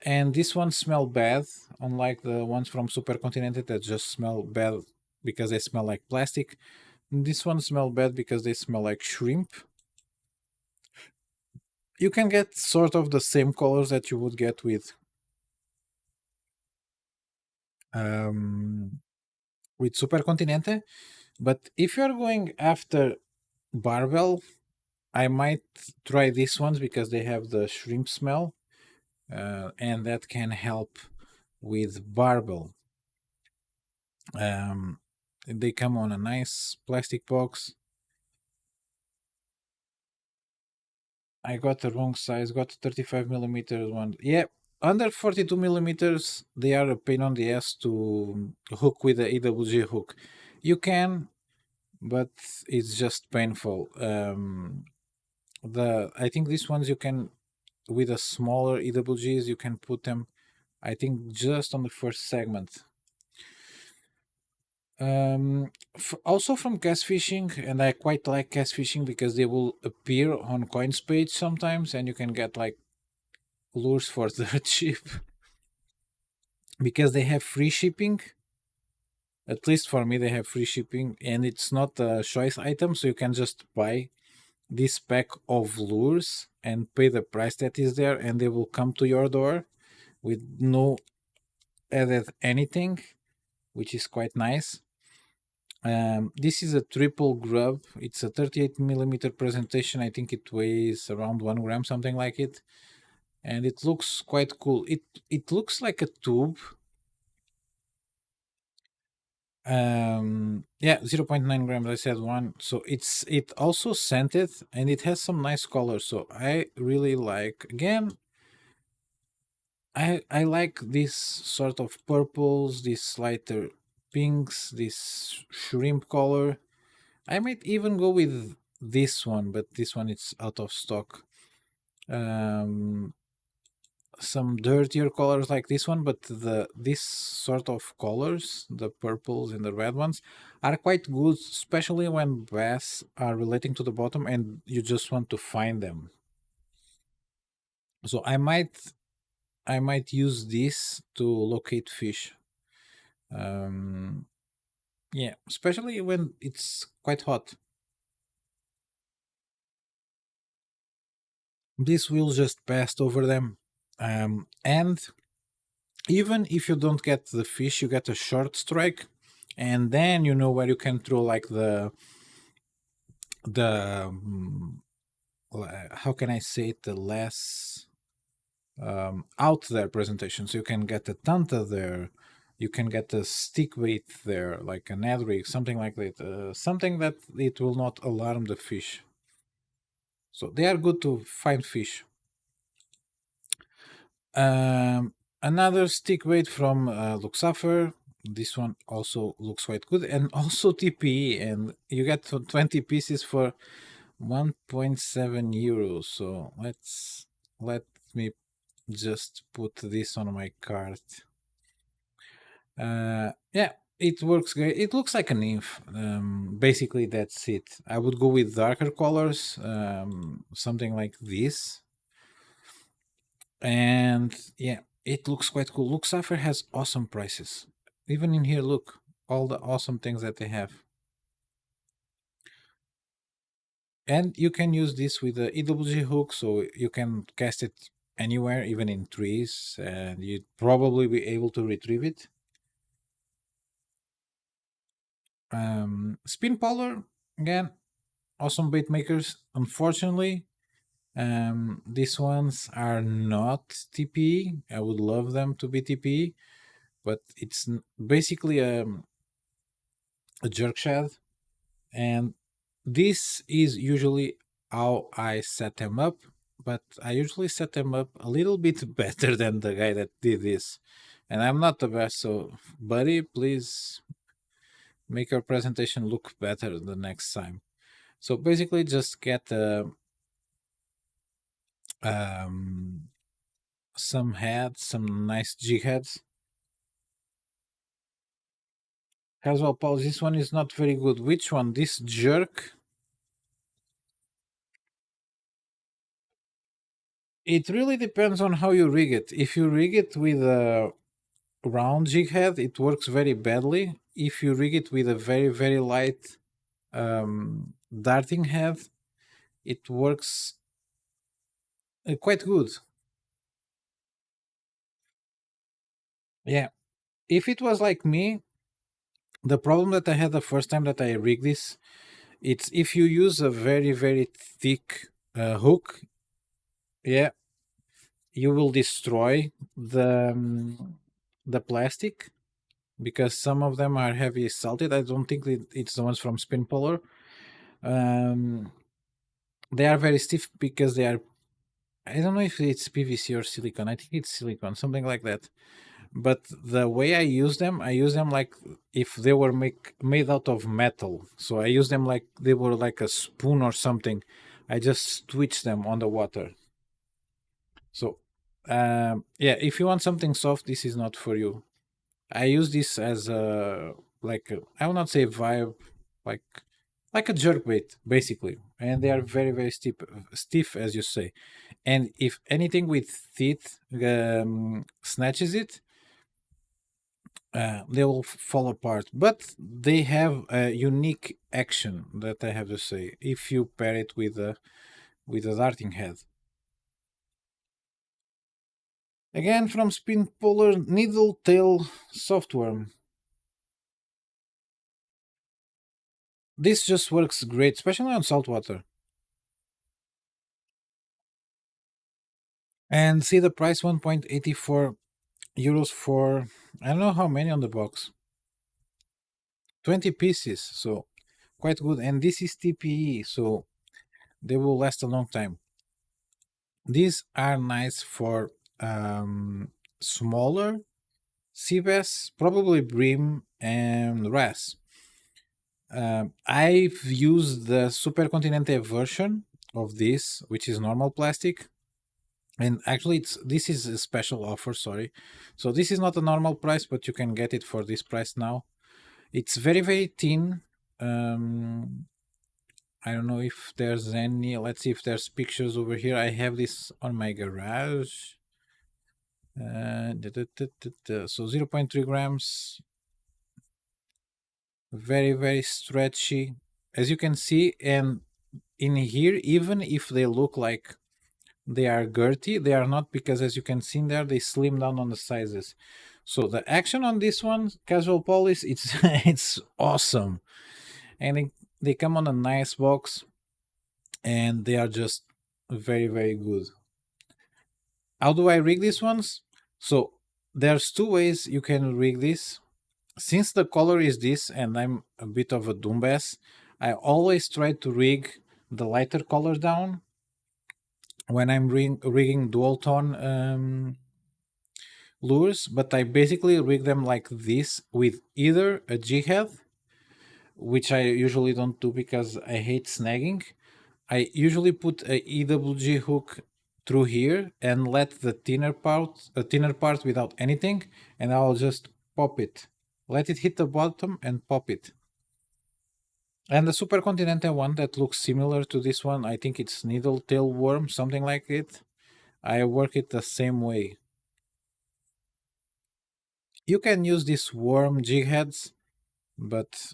And this one smell bad, unlike the ones from Supercontinente that just smell bad because they smell like plastic. This one smell bad because they smell like shrimp. You can get sort of the same colors that you would get um, with Supercontinente, but if you're going after barbell, I might try these ones because they have the shrimp smell, and that can help with barbell. Um, they come on a nice plastic box. I got the wrong size, got 35 millimeters one. Yeah, under 42 millimeters, they are a pain on the ass to hook with the EWG hook. You can, but it's just painful. The I think these ones you can, with a smaller EWGs, you can put them, I think, just on the first segment. Also from cast fishing, and I quite like cast fishing because they will appear on coins page sometimes, and you can get like lures for dirt cheap because they have free shipping. At least for me, they have free shipping, and it's not a choice item, so you can just buy this pack of lures and pay the price that is there, and they will come to your door. with no added anything, which is quite nice. This is a triple grub. It's a 38 millimeter presentation. I think it weighs around 1 gram, something like it, and it looks quite cool. It looks like a tube. Yeah, 0.9 grams. I said one. So it also scented, and it has some nice colors. So I really like. Again, I like this sort of purples, this lighter pinks, this shrimp color. I might even go with this one, but this one it's out of stock. Um, some dirtier colors like this one, but this sort of colors, the purples and the red ones, are quite good, especially when bass are relating to the bottom and you just want to find them. So I might use this to locate fish. Um, yeah, especially when it's quite hot. This will just pass over them. And even if you don't get the fish, you get a short strike, and then you know where you can throw like the how can I say it, the less out there presentation. So you can get a tanta there, you can get a stick bait there, like an ad rig, something like that, something that it will not alarm the fish. So they are good to find fish. Another stick bait from Luxafer. This one also looks quite good, and also TPE, and you get 20 pieces for 1.7 euros. So let me just put this on my cart. Yeah, it works great. It looks like a nymph. Basically, that's it. I would go with darker colors, something like this. And yeah, it looks quite cool. Look, Sapphire has awesome prices. Even in here, look, all the awesome things that they have. And you can use this with the EWG hook, so you can cast it anywhere, even in trees, and you'd probably be able to retrieve it. Spin Polar, again, awesome bait makers. Unfortunately, these ones are not TPE. I would love them to be TPE, but it's basically a jerk shad, and this is usually how I set them up, but I usually set them up a little bit better than the guy that did this, and I'm not the best. So buddy, please make your presentation look better the next time. So basically just get um, some heads, some nice Jigheads. Casual pause, this one is not very good. Which one? This jerk? It really depends on how you rig it. If you rig it with a round jig head, it works very badly. If you rig it with a very, very light darting head, it works quite good. Yeah. If it was like me, the problem that I had the first time that I rigged this, it's if you use a very, very thick hook, yeah, you will destroy the plastic because some of them are heavy salted. I don't think it's the ones from Spin Polar. Um, they are very stiff because they are. I don't know if it's PVC or silicone. I think it's silicone, something like that. But the way I use them like if they were made out of metal. So I use them like they were like a spoon or something. I just twitch them on the water. So, yeah, if you want something soft, this is not for you. I use this as a I will not say vibe, like like a jerkbait basically, and they are very very stiff as you say. And if anything with teeth snatches it, they will fall apart. But they have a unique action that I have to say. If you pair it with a darting head, Again from Spin Polar, Needle Tail Softworm. This just works great, especially on saltwater. And see the price, 1.84 euros for, I don't know how many on the box. 20 pieces, so quite good. And this is TPE, so they will last a long time. These are nice for smaller sea bass, probably bream and wrasse. I've used the Super Continente version of this, which is normal plastic, and actually this is a special offer. Sorry, so this is not a normal price, but you can get it for this price now. It's very very thin. I don't know if there's any. Let's see if there's pictures over here. I have this on my garage. So 0.3 grams, very very stretchy, as you can see. And in here, even if they look like they are girthy, they are not, because as you can see in there, they slim down on the sizes. So the action on this one, casual polish, it's it's awesome. And they come on a nice box, and they are just very very good. How do I rig these ones? So there's two ways you can rig this. Since the color is this, and I'm a bit of a doombass, I always try to rig the lighter color down when I'm rigging dual tone lures, but I basically rig them like this with either a Jighead, which I usually don't do because I hate snagging. I usually put a EWG hook through here and let the thinner part without anything, and I'll just pop it. Let it hit the bottom and pop it. And the Super Continente one that looks similar to this one, I think it's Needle Tail Worm, something like it. I work it the same way. You can use this worm Jigheads, but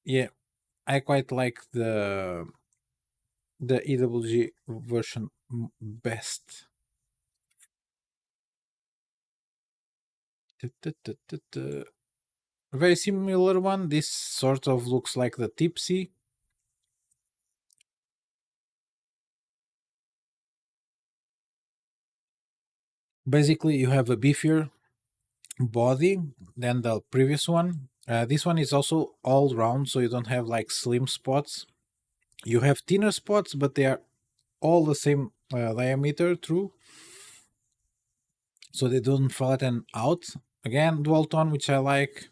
yeah, I quite like the EWG version best. A very similar one. This sort of looks like the Tipsy. Basically, you have a beefier body than the previous one. This one is also all round, so you don't have like slim spots. You have thinner spots, but they are all the same diameter through, so they don't flatten out. Again, dual tone, which I like.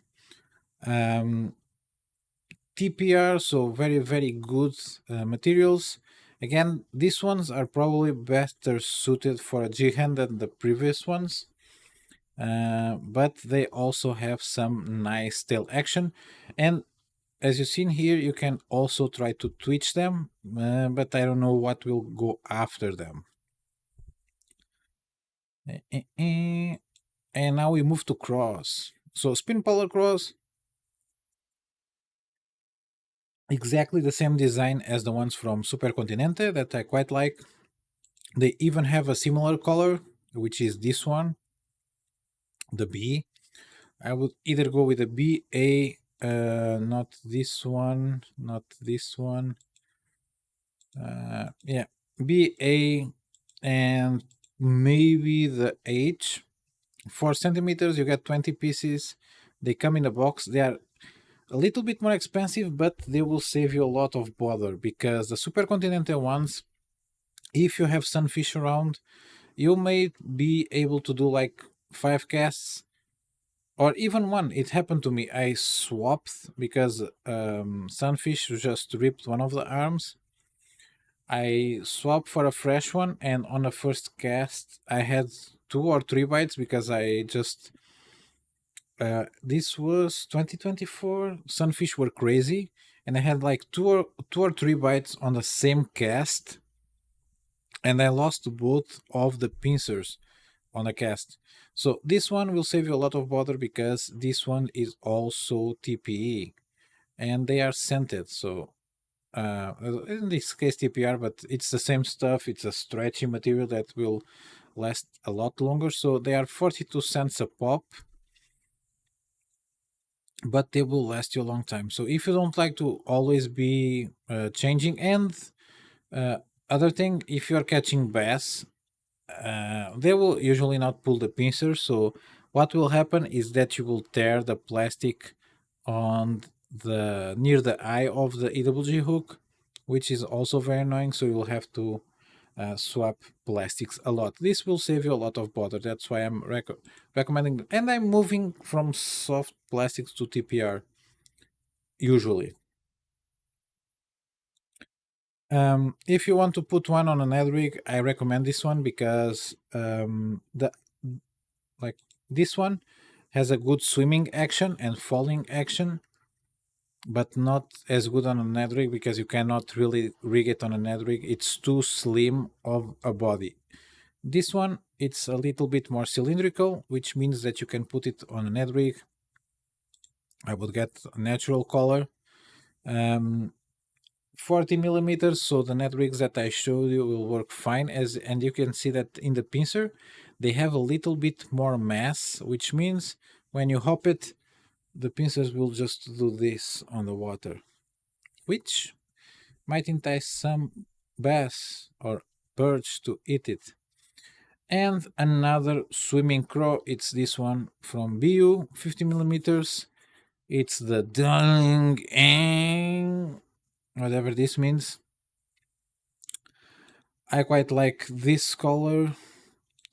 TPR, so very very good materials. Again, these ones are probably better suited for a G-hand than the previous ones, but they also have some nice tail action. And as you've seen here, you can also try to twitch them, but I don't know what will go after them. And now we move to cross. So spin polar cross, exactly the same design as the ones from Super Continente that I quite like. They even have a similar color, which is this one, the B. I would either go with the B, A, not this one, not this one. Yeah, B, A, and maybe the H. 4 centimeters, you get 20 pieces. They come in a box. They are a little bit more expensive, but they will save you a lot of bother, because the Super Continental ones, if you have sunfish around, you may be able to do like 5 casts or even one. It happened to me. I swapped because sunfish just ripped one of the arms. I swapped for a fresh one, and on the first cast, I had 2 or 3 bites because I just. This was 2024. Sunfish were crazy, and I had like 2 or 3 bites on the same cast, and I lost both of the pincers on a cast. So this one will save you a lot of bother, because this one is also TPE, and they are scented. So in this case TPR, but it's the same stuff. It's a stretchy material that will last a lot longer. So they are 42 cents a pop, but they will last you a long time. So if you don't like to always be changing, and uh, other thing, if you're catching bass, they will usually not pull the pincer. So what will happen is that you will tear the plastic on the near the eye of the EWG hook, which is also very annoying. So you will have to swap plastics a lot. This will save you a lot of bother. That's why I'm recommending, and I'm moving from soft plastics to TPR usually. If you want to put one on an ad rig, I recommend this one because the like this one has a good swimming action and falling action, but not as good on an ad rig because you cannot really rig it on an ad rig. It's too slim of a body. This one, it's a little bit more cylindrical, which means that you can put it on an ad rig. I would get a natural color. Um, 40 millimeters, so the net rigs that I showed you will work fine. As and you can see that in the pincer they have a little bit more mass, which means when you hop it, the pincers will just do this on the water, which might entice some bass or birds to eat it. And another swimming crow, it's this one from BU, 50 millimeters. It's the Dang whatever this means. I quite like this color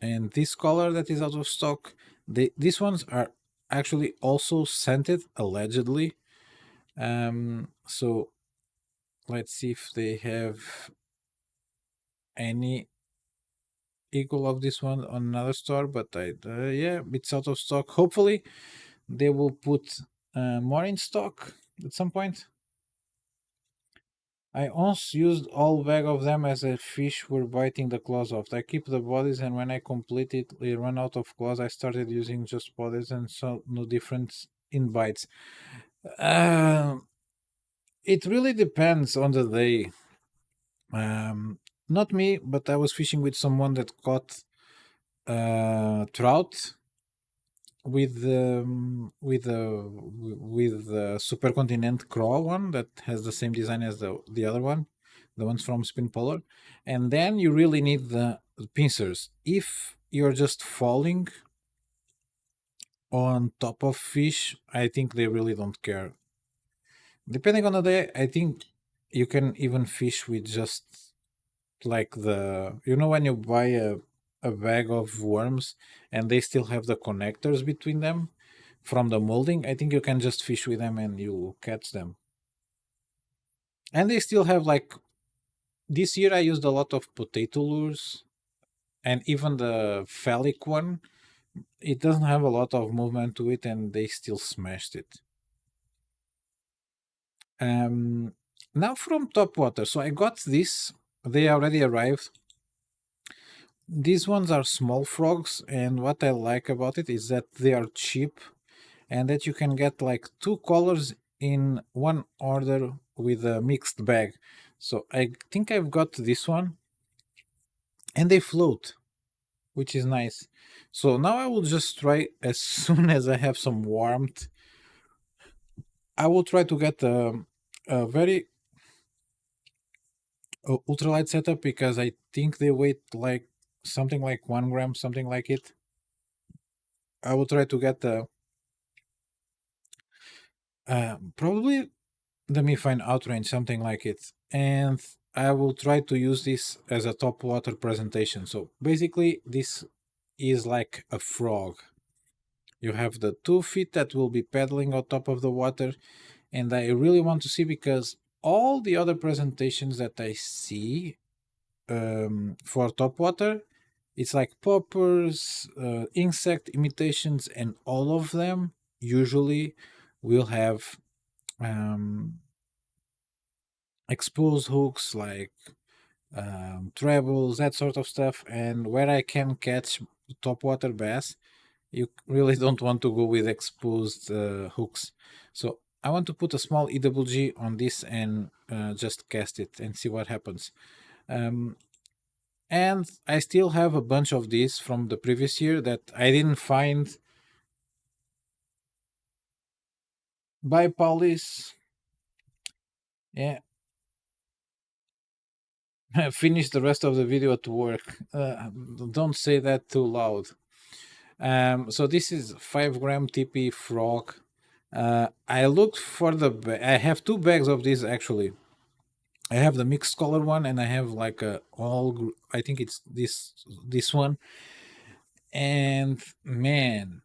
and this color that is out of stock. These ones are actually also scented, allegedly. So let's see if they have any equal of this one on another store. But yeah, it's out of stock. Hopefully, they will put more in stock at some point. I once used all bag of them as a fish were biting the claws off. I keep the bodies, and when I completely run out of claws, I started using just bodies and saw no difference in bites. Uh, it really depends on the day. Not me, but I was fishing with someone that caught trout with the supercontinent craw one that has the same design as the other one, the ones from Spin Polar, and then you really need the pincers. If you're just falling on top of fish, I think they really don't care. Depending on the day, I think you can even fish with just like when you buy a bag of worms and they still have the connectors between them from the molding. I think you can just fish with them and you catch them. And they still have like this year I used a lot of potato lures, and even the phallic one, it doesn't have a lot of movement to it and they still smashed it. um Now from top water, so I got this, they already arrived. These ones are small frogs, and what I like about it is that they are cheap and that you can get like two colors in one order with a mixed bag. So I think I've got this one, and they float, which is nice. So now I will just try as soon as I have some warmth. I will try to get a very ultralight setup because I think they weigh like something like 1 gram, something like it. I will try to get the probably let me find outrange, something like it. And I will try to use this as a top water presentation. So basically, this is like a frog. You have the 2 feet that will be paddling on top of the water, and I really want to see because all the other presentations that I see for top water, it's like poppers, insect imitations, and all of them usually will have um, exposed hooks like trebles, that sort of stuff. And where I can catch topwater bass, you really don't want to go with exposed hooks. So I want to put a small EWG on this and just cast it and see what happens. Um, And I still have a bunch of these from the previous year that I didn't find. Bye, Paulis. Yeah, finish the rest of the video at work. Don't say that too loud. So this is 5 gram TP frog. I looked for I have two bags of this actually. I have the mixed color one, and I have like a I think it's this one. And man,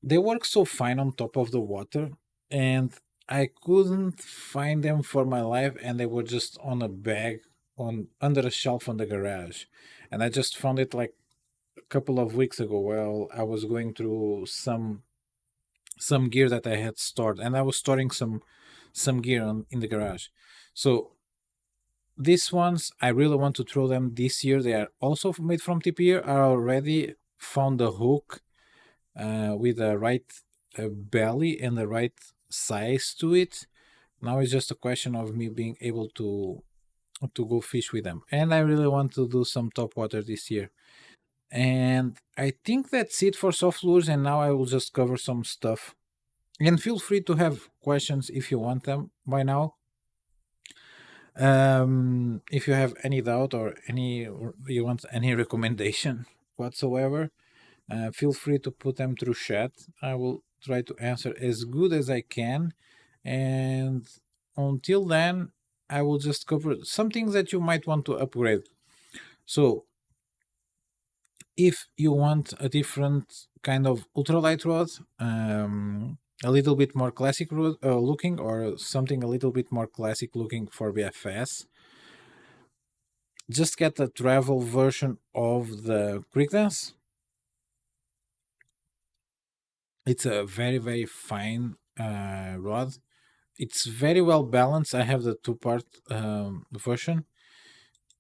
they work so fine on top of the water, and I couldn't find them for my life, and they were just on a bag on under a shelf on the garage, and I just found it like a couple of weeks ago while I was going through some gear that I had stored, and I was storing some gear in the garage. So these ones I really want to throw them this year. They are also made from TPR. I already found the hook with the right belly and the right size to it. Now it's just a question of me being able to go fish with them, and I really want to do some top water this year. And I think that's it for soft lures. And now I will just cover some stuff. And feel free to have questions if you want them by now. If you have any doubt or you want any recommendation whatsoever, feel free to put them through chat. I will try to answer as good as I can. And until then, I will just cover some things that you might want to upgrade. So, if you want a different kind of ultralight rod, a little bit more classic looking, or something a little bit more classic looking for BFS, just get the travel version of the Creek Dance. It's a very, very fine rod. It's very well balanced. I have the two-part version.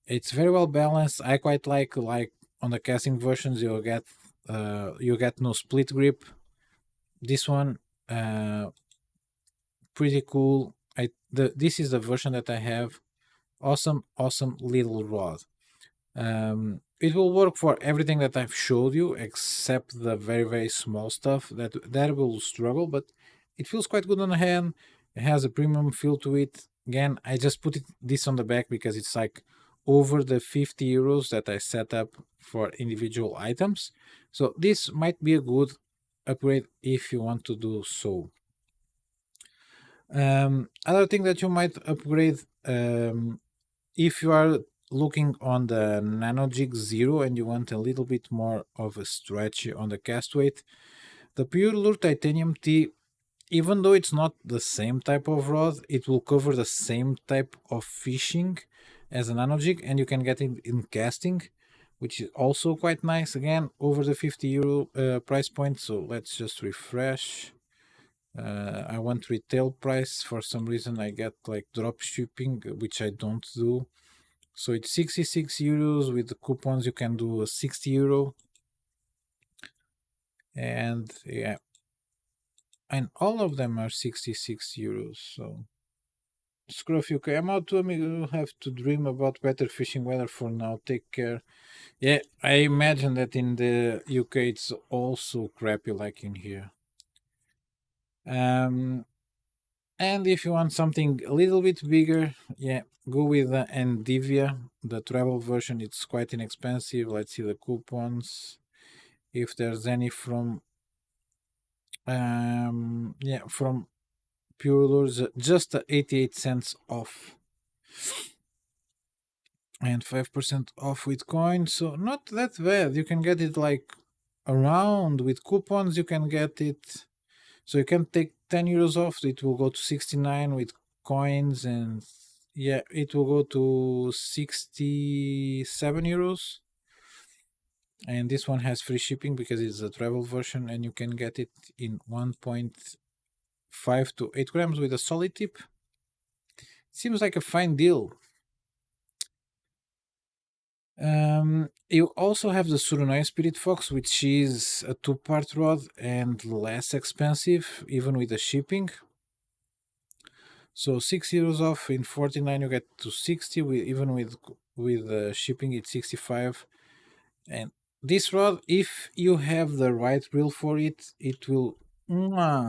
It's very well balanced. I quite like on the casting versions you get no split grip. This one pretty cool. This is the version that I have. Awesome little rod. It will work for everything that I've showed you except the very small stuff that will struggle, but it feels quite good on the hand. It has a premium feel to it. Again, I just put this on the back because it's like over the 50 euros that I set up for individual items. So this might be a good upgrade if you want to do so. Other thing that you might upgrade, if you are looking on the Nanojig Zero and you want a little bit more of a stretch on the cast weight, the Pure Lure Titanium T, even though it's not the same type of rod, it will cover the same type of fishing as a Nanojig, and you can get it in casting, which is also quite nice. Again, over the 50 euro price point. So let's just refresh. I want retail price. For some reason I get like drop shipping, which I don't do. So it's 66 euros. With the coupons you can do a 60 euro. And yeah, and all of them are 66 euros. So Scruff UK, I'm out to you have to dream about better fishing weather for now. Take care. Yeah, I imagine that in the UK it's also crappy like in here. And if you want something a little bit bigger, yeah, go with the Endivia, the travel version. It's quite inexpensive. Let's see the coupons. If there's any from from Pure Lures, just 88 cents off. And 5% off with coins, so not that bad. You can get it like around with coupons. You can get it, so you can take 10 euros off. It will go to 69 with coins, and yeah, it will go to 67 euros. And this one has free shipping because it's a travel version, and you can get it in 1.5 to 8 grams with a solid tip. Seems like a fine deal. You also have the Surunoya Spirit Fox, which is a two-part rod and less expensive, even with the shipping. So 6 euros off in 49, you get to 60, even with with shipping. It's 65. And this rod, if you have the right reel for it, it will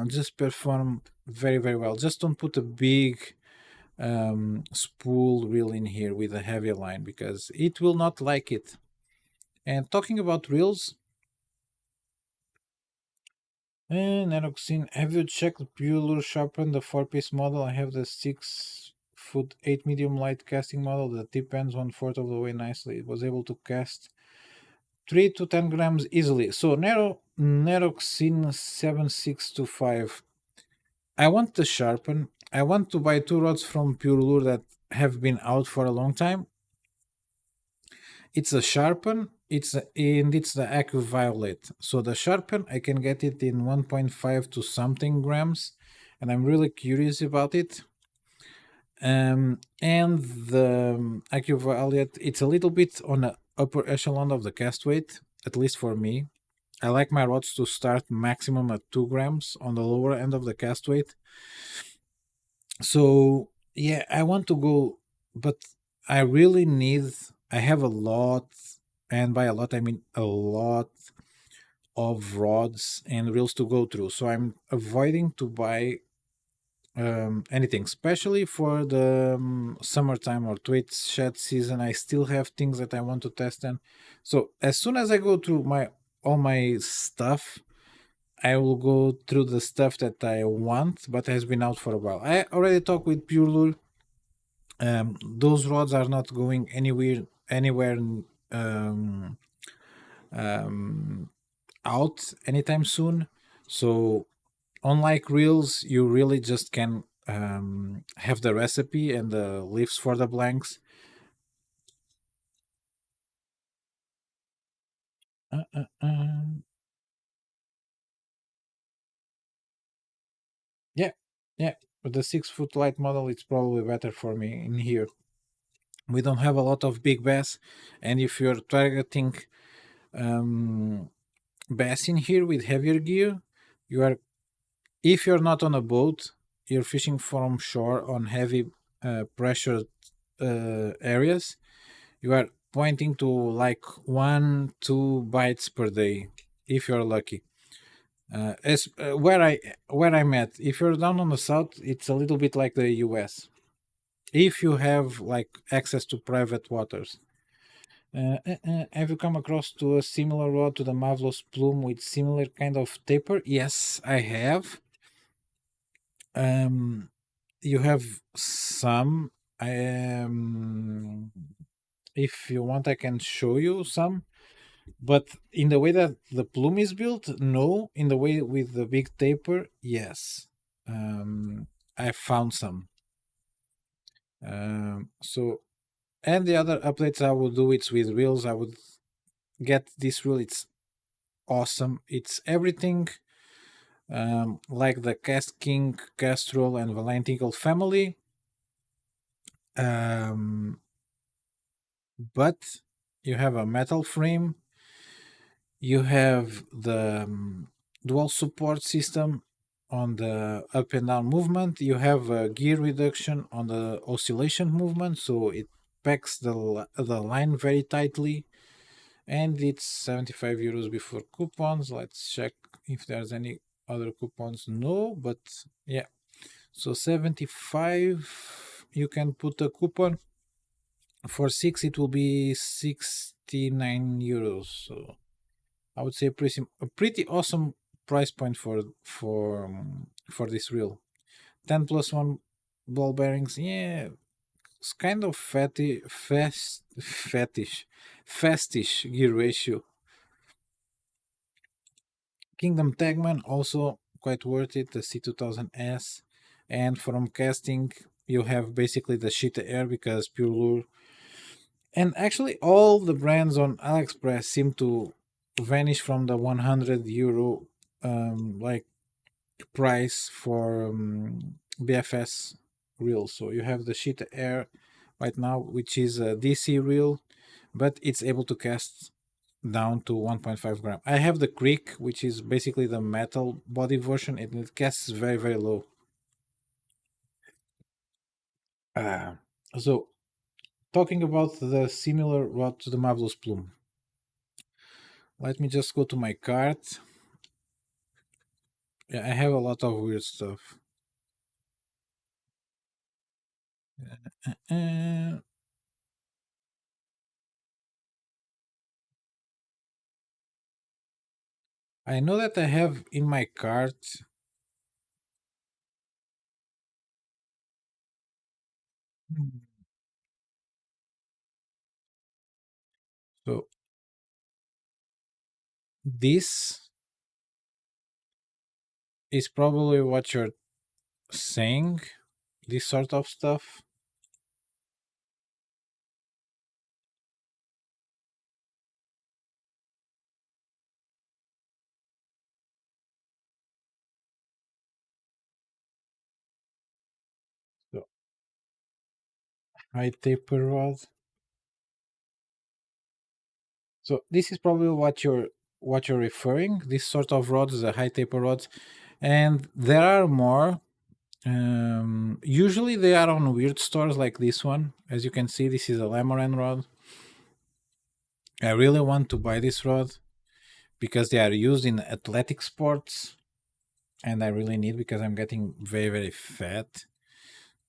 just perform very very well. Just don't put a big spool reel in here with a heavy line because it will not like it. And talking about reels, and Aeroxin, have you checked Pure Sharpen, the 4-piece model? I have the 6 foot 8 medium light casting model. The tip ends 1/4 of the way nicely. It was able to cast 3 to 10 grams easily. So Neroxin 7625. I want the Sharpen. I want to buy two rods from Pure Lure that have been out for a long time. It's a Sharpen. It's the Acu Violet. So the Sharpen, I can get it in 1.5 to something grams, and I'm really curious about it. And the Acu Violet, it's a little bit on the upper echelon of the cast weight, at least for me. I like my rods to start maximum at 2 grams on the lower end of the cast weight. So yeah, I want to go, but I really need. I have a lot, and by a lot I mean a lot of rods and reels to go through. So I'm avoiding to buy anything, especially for the summertime or tweet shed season. I still have things that I want to test. And so as soon as I go through my all my stuff, I will go through the stuff that I want but has been out for a while. I already talked with Pure Lure. Those rods are not going anywhere um, um, out anytime soon. So unlike reels, you really just can have the recipe and the leaves for the blanks. Uh, uh, uh. Yeah, yeah. But the 6 foot light model, it's probably better for me in here. We don't have a lot of big bass, and if you're targeting um, bass in here with heavier gear, you are if you're not on a boat, you're fishing from shore on heavy pressure areas. You are pointing to like 1 2 bites per day if you're lucky. As where I'm at, if you're down on the south, it's a little bit like the US. If you have like access to private waters. Have you come across to a similar rod to the Marvelous Plume with similar kind of taper? Yes, I have. Um, you have some. If you want, I can show you some. But in the way that the plume is built, no. In the way with the big taper, yes. I found some. So and the other updates I will do it's with reels. I would get this reel. It's awesome. It's everything like the Cast King, Castrol, and Valentine family. Um, but you have a metal frame. You have the dual support system on the up and down movement. You have a gear reduction on the oscillation movement, so it packs the line very tightly. And it's 75 euros before coupons. Let's check if there's any other coupons. No, but yeah. So 75, you can put a coupon. For 6, it will be 69 euros. So I would say a pretty awesome price point for this reel. 10 plus 1 ball bearings. Yeah, it's kind of fastish gear ratio. Kingdom Tagman also quite worth it, the C2000S. And from casting, you have basically the Sheeta Air because Pure Lure. And actually, all the brands on AliExpress seem to vanish from the 100 euro like price for BFS reel. So you have the Sheeta Air right now, which is a DC reel, but it's able to cast down to 1.5 gram. I have the Creek, which is basically the metal body version, and it casts very very low. So talking about the similar rod to the marvelous plume. Let me just go to my cart. Yeah, I have a lot of weird stuff. Uh, I know that I have in my cart. Hmm. So this is probably what you're saying. This sort of stuff. So high taper rod. So this is probably what you're referring. This sort of rods, the high taper rods, and there are more. Usually they are on weird stores like this one. As you can see, this is a Lamoran rod. I really want to buy this rod because they are used in athletic sports, and I really need because I'm getting very very fat.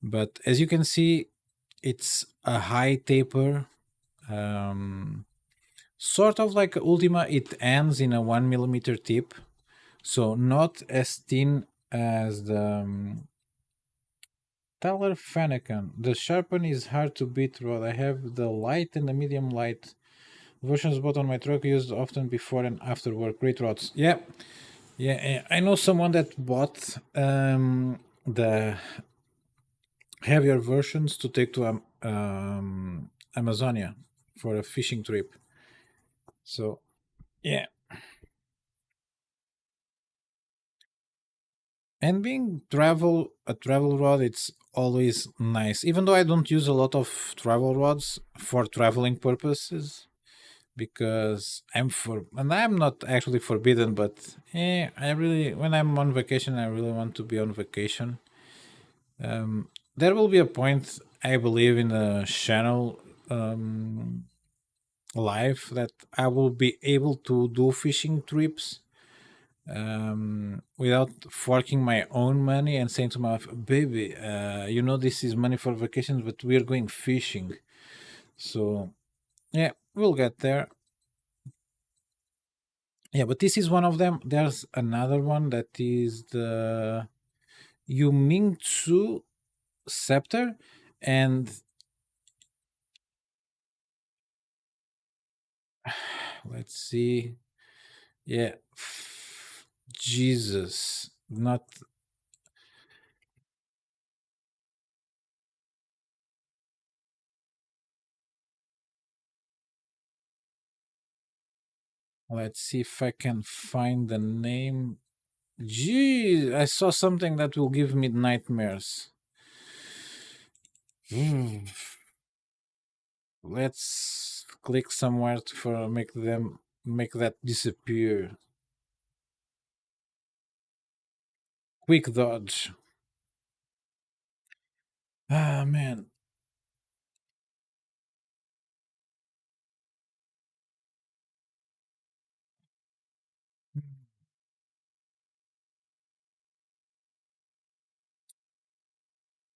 But as you can see, it's a high taper. Um, Sort of like Ultima, it ends in a 1 millimeter tip, so not as thin as the Tyler Fanacan. The sharpen is hard to beat rod. I have the light and the medium light versions bought on my truck, used often before and after work. Great rods. Yeah, yeah. I know someone that bought the heavier versions to take to Amazonia for a fishing trip. So yeah, and being travel a travel rod, it's always nice. Even though I don't use a lot of travel rods for traveling purposes, because I'm not actually forbidden, but I really, when I'm on vacation, I really want to be on vacation. There will be a point, I believe, in the channel life that I will be able to do fishing trips without forking my own money and saying to my wife, "Baby, this is money for vacations, but we're going fishing." So yeah, we'll get there. Yeah, but this is one of them. There's another one that is the Yumingtsu scepter, and let's see. Yeah, Jesus, not. Let's see if I can find the name. Gee, I saw something that will give me nightmares. Hmm. Let's click somewhere for make that disappear. Quick dodge. Ah man,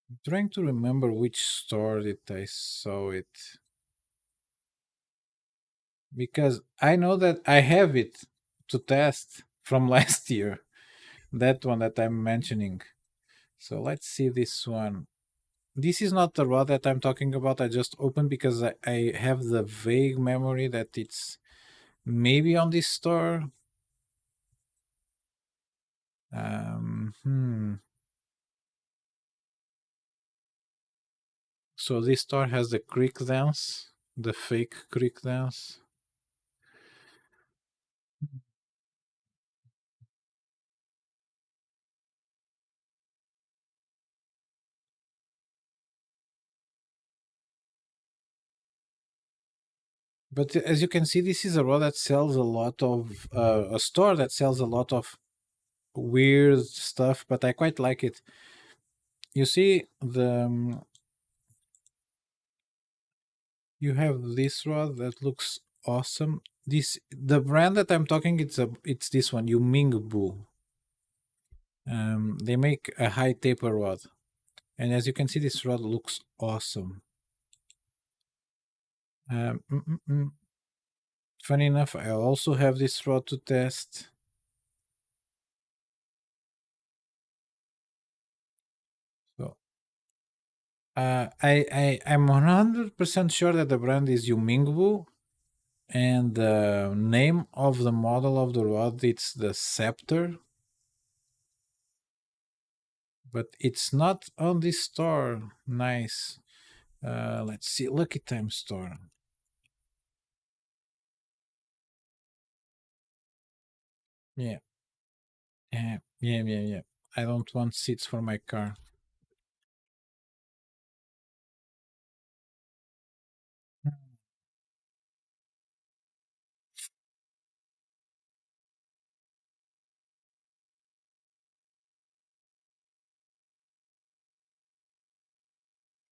I'm trying to remember which store that I saw it, because I know that I have it to test from last year. That one that I'm mentioning. So let's see this one. This is not the rod that I'm talking about. I just opened because I have the vague memory that it's maybe on this store. Hmm. So this store has the creek dance, the fake creek dance. But as you can see, this is a rod that sells a lot of a store that sells a lot of weird stuff. But I quite like it. You see the You have this rod that looks awesome. This the brand that I'm talking. It's this one, Yumingbu. They make a high taper rod, and as you can see, this rod looks awesome. Um, mm, mm, mm. Funny enough, I also have this rod to test. So I'm 100% sure that the brand is Yumingbu, and the name of the model of the rod it's the Scepter, but it's not on this store. Nice. Let's see, Lucky Time store. Yeah, yeah. I don't want seats for my car.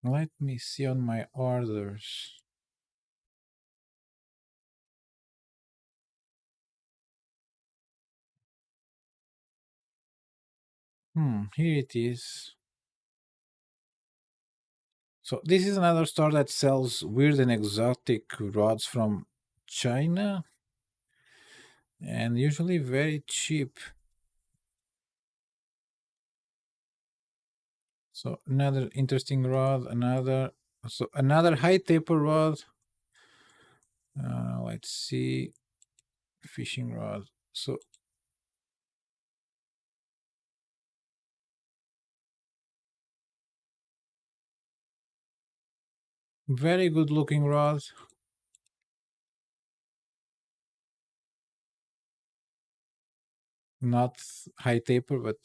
Let me see on my orders. Here it is. So this is another store that sells weird and exotic rods from China, and usually very cheap. So another interesting rod, another high taper rod. Let's see, fishing rod. So very good looking rod. Not high taper, but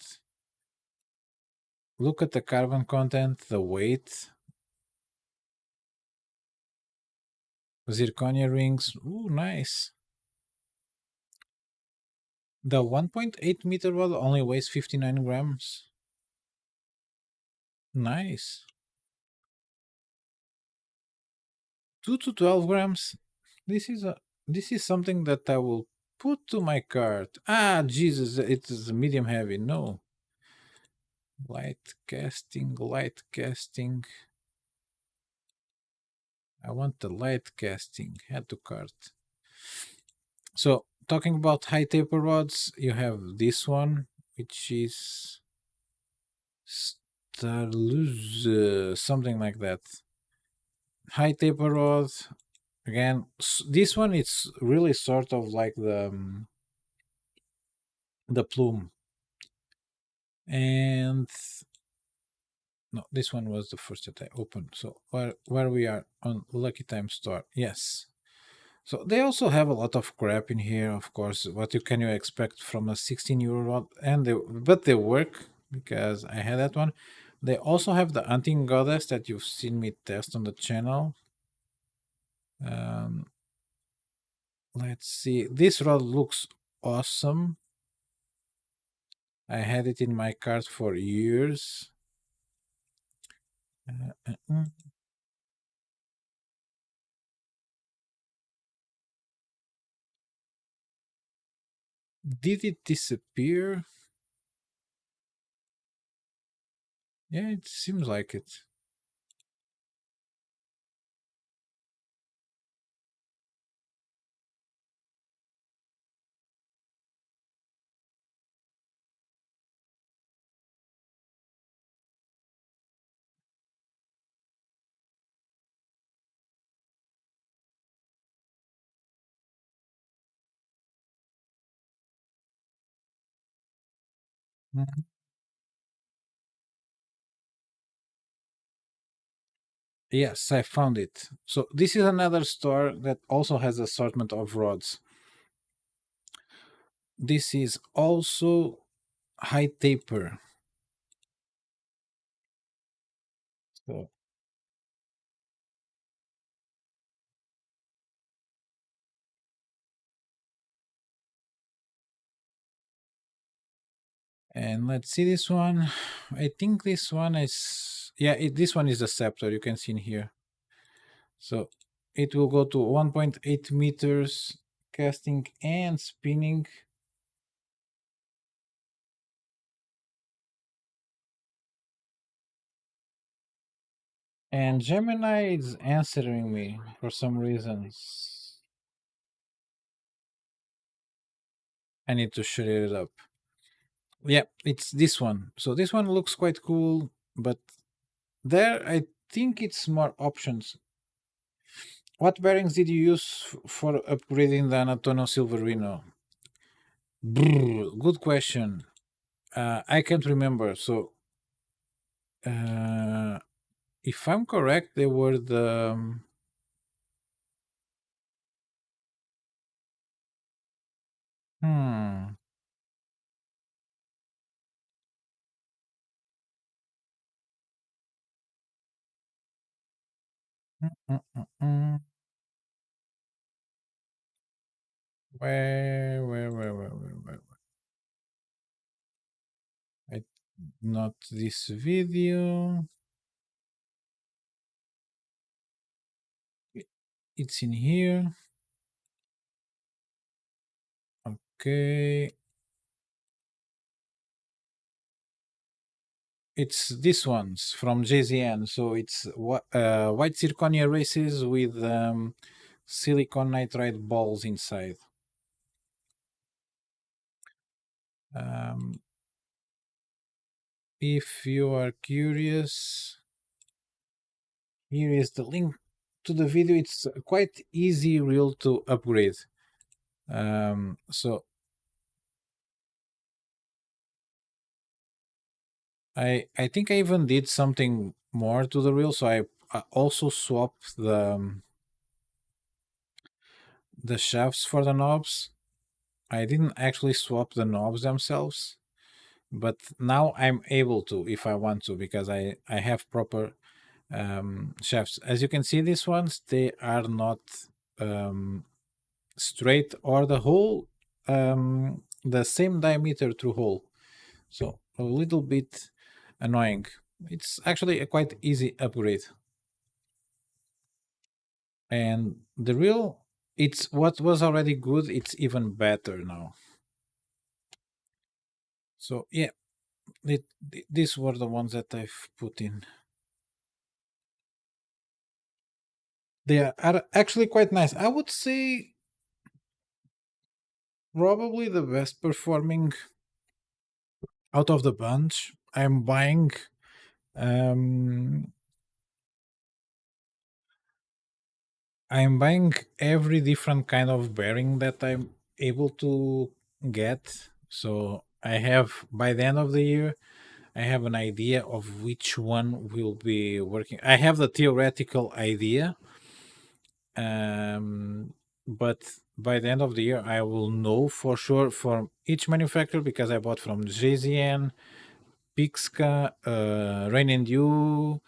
look at the carbon content, the weight, zirconia rings. Ooh, nice. The 1.8 meter rod only weighs 59 grams. Nice. 2 to 12 grams. This is something that I will put to my cart. Ah, Jesus, it is medium heavy. No. Light casting. I want the light casting. Add to cart. So, talking about high taper rods, you have this one, which is Starluz, something like that. High taper rod. Again, this one it's really sort of like the plume, and no, this one was the first that I opened. So where we are on Lucky Time store, yes. So they also have a lot of crap in here, of course. What you expect from a 16-euro rod, but they work because I had that one. They also have the hunting goddess that you've seen me test on the channel. Um, let's see. This rod looks awesome. I had it in my cart for years. Uh, uh, uh. Did it disappear? Yeah, it seems like it. Mhm. Yes, I found it. So this is another store that also has assortment of rods. This is also high taper. So, and let's see this one. I think this one is this one is the scepter. You can see in here. So it will go to 1.8 meters casting and spinning. And Gemini is answering me for some reasons. I need to shut it up. Yeah, it's this one. So this one looks quite cool, but there I think it's more options. What bearings did you use for upgrading the Anatono Silverino? Brr, good question. I can't remember. So, uh, if I'm correct, they were the. Hmm. Mm, mm, mm, mm. Where? I, not this video. I- It's in here. Okay. It's this one's from JZN. So it's white zirconia races with silicon nitride balls inside. Um, if you are curious, here is the link to the video. It's quite easy reel to upgrade. So I think I even did something more to the reel. So I also swapped the shafts for the knobs. I didn't actually swap the knobs themselves, but now I'm able to if I want to because I have proper shafts. As you can see, these ones they are not um, straight or the same diameter through hole, so a little bit annoying. It's actually a quite easy upgrade, and the real it's what was already good. It's even better now. So yeah, these were the ones that I've put in. They are actually quite nice. I would say probably the best performing out of the bunch. Um I'm buying every different kind of bearing that I'm able to get. So I have by the end of the year I have an idea of which one will be working. I have the theoretical idea, but by the end of the year I will know for sure from each manufacturer because I bought from JZN, Pixka, Rain and Dew,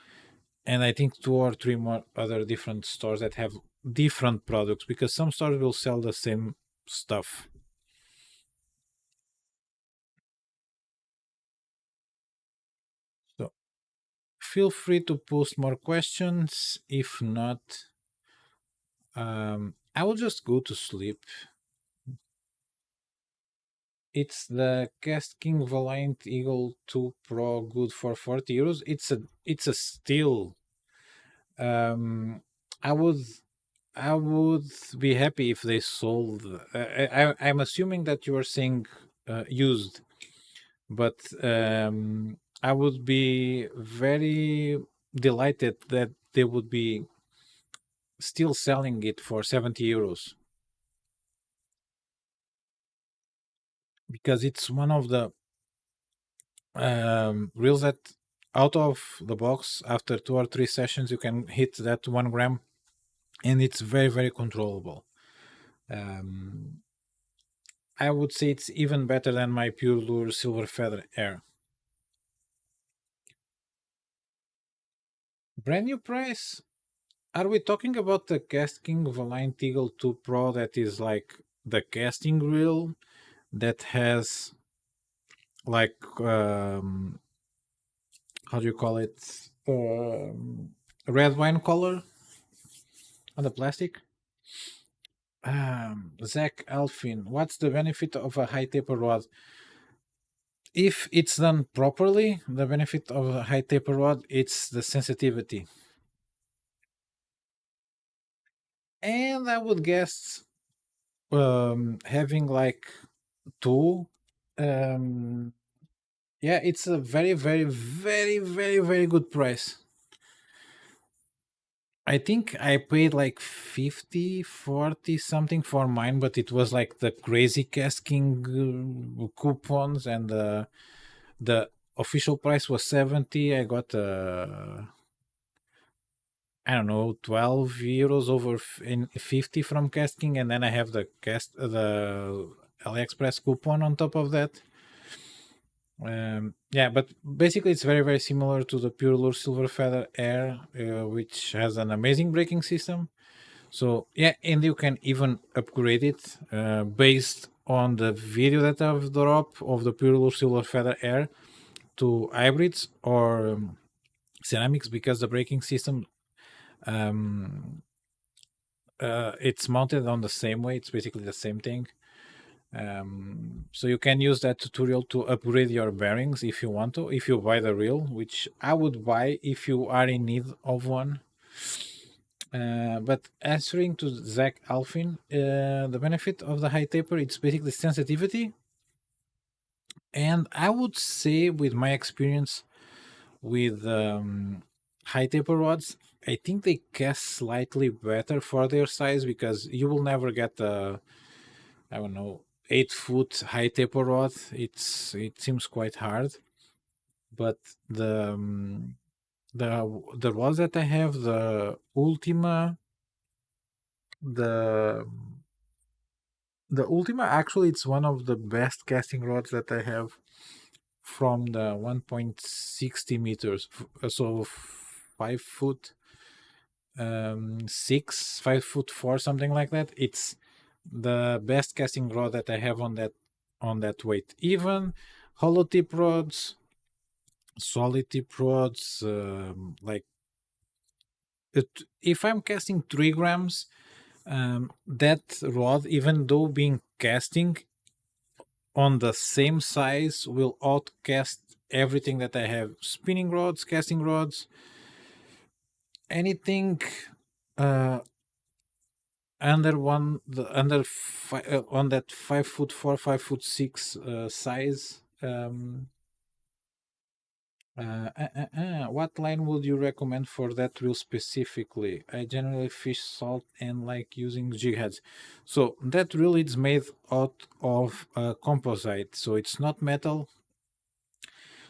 and I think two or three more other different stores that have different products because some stores will sell the same stuff. So feel free to post more questions. If not, I will just go to sleep. It's the Cast King Valiant Eagle 2 Pro, good for 40 euros. It's a steal. Um, I would I would be happy if they sold. I'm assuming that you are saying used, but I would be very delighted that they would be still selling it for 70 euros because it's one of the reels that out of the box after 2 or 3 sessions you can hit that 1 gram and it's very controllable. Um, I would say it's even better than my Pure Lure Silver Feather Air. Brand new price? Are we talking about the Casting Valiant Eagle 2 Pro that is like the casting reel that has like how do you call it? Red wine color on the plastic. Zach Alfin, what's the benefit of a high taper rod? If it's done properly, the benefit of a high taper rod it's the sensitivity, and I would guess having like two, um, yeah, it's a very, very, very, very, very good price. I think I paid like 50, 40 something for mine, but it was like the crazy casking coupons, and the official price was 70. I got I don't know, 12 euros over in 50 from casking, and then I have the AliExpress coupon on top of that. Yeah, but basically it's very, very similar to the Pure Lure Silver Feather Air, which has an amazing braking system. So yeah, and you can even upgrade it based on the video that I've dropped of the Pure Lure Silver Feather Air to hybrids or ceramics, because the braking system, um, it's mounted on the same way. It's basically the same thing. So you can use that tutorial to upgrade your bearings if you want to, if you buy the reel, which I would buy if you are in need of one. But answering to Zach Alfin, the benefit of the high taper, it's basically sensitivity. And I would say, with my experience with high taper rods, I think they cast slightly better for their size, because you will never get a, I don't know, 8 foot high taper rod. It seems quite hard. But the rods that I have, the Ultima, the the Ultima, actually, it's one of the best casting rods that I have from the 1.60 meters, so 5 foot 6, 5 foot 4, something like that. It's the best casting rod that I have on that weight. Even hollow tip rods, solid tip rods, like if I'm casting 3 grams, that rod, even though being casting on the same size, will outcast everything that I have. Spinning rods, casting rods, anything uh, under one, on that 5 foot 4, 5 foot 6 size. What line would you recommend for that reel specifically? I generally fish salt and like using Jigheads. So that reel is made out of composite, so it's not metal.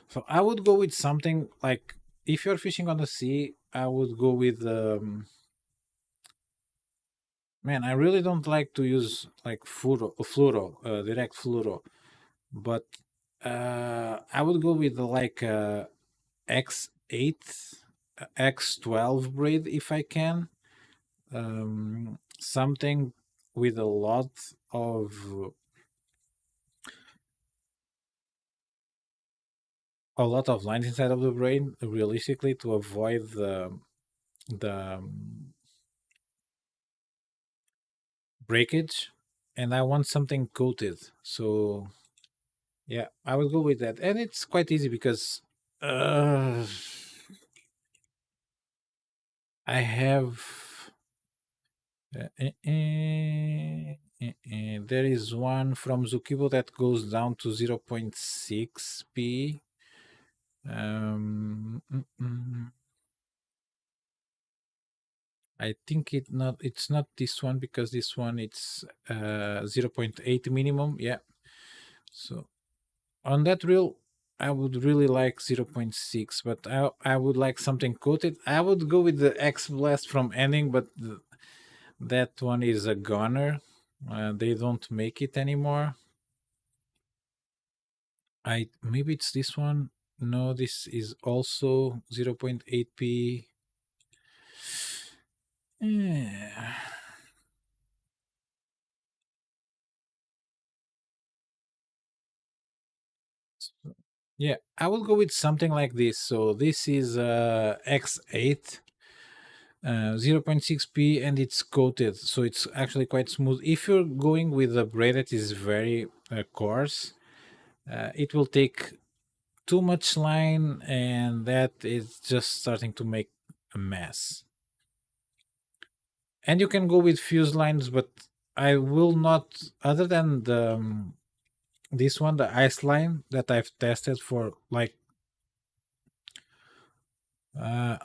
So I would go with something like, if you're fishing on the sea, I would go with man. I really don't like to use like direct fluoro, but I would go with like X8, X12 braid if I can. Something with of a lot of lines inside of the braid, realistically, to avoid the breakage, and I want something coated. So yeah, I will go with that, and it's quite easy because uh, I have there is one from Zukibo that goes down to 0.6 p. I think it's not this one, because this one it's 0.8 minimum. Yeah. So on that reel, I would really like 0.6, but I would like something coated. I would go with the X Blast from Ending, but that one is a goner. They don't make it anymore. I maybe it's this one. No, this is also 0.8 p. Yeah. Yeah, I will go with something like this. So this is X8. 0.6p, and it's coated, so it's actually quite smooth. If you're going with a braid that is very coarse, it will take too much line, and that is just starting to make a mess. And you can go with fuse lines, but I will not, other than this one, the ice line that I've tested for like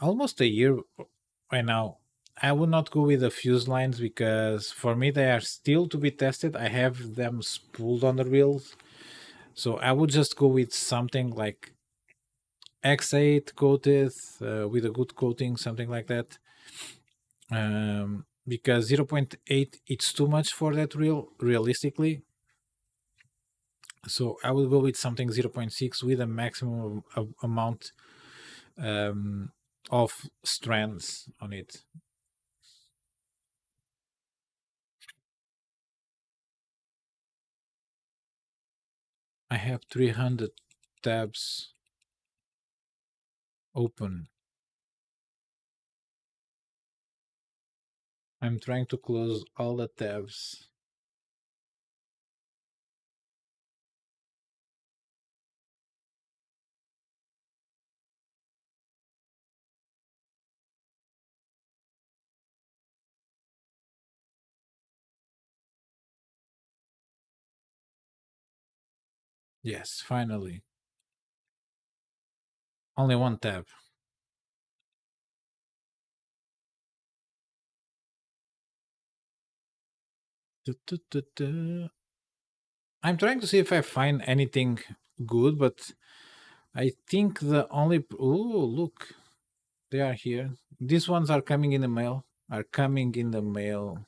almost a year right now. I would not go with the fuse lines because for me they are still to be tested. I have them spooled on the reels, so I would just go with something like X8 coated with a good coating, something like that. Because 0.8 it's too much for that reel realistically. So I will go with something zero point 0.6 with a maximum amount um, of strands on it. I have 300 tabs open. I'm trying to close all the tabs. Yes, finally. Only one tab. Du-du-du-du. I'm trying to see if I find anything good, but I think the only. Oh, look, they are here. These ones are coming in the mail. Are coming in the mail.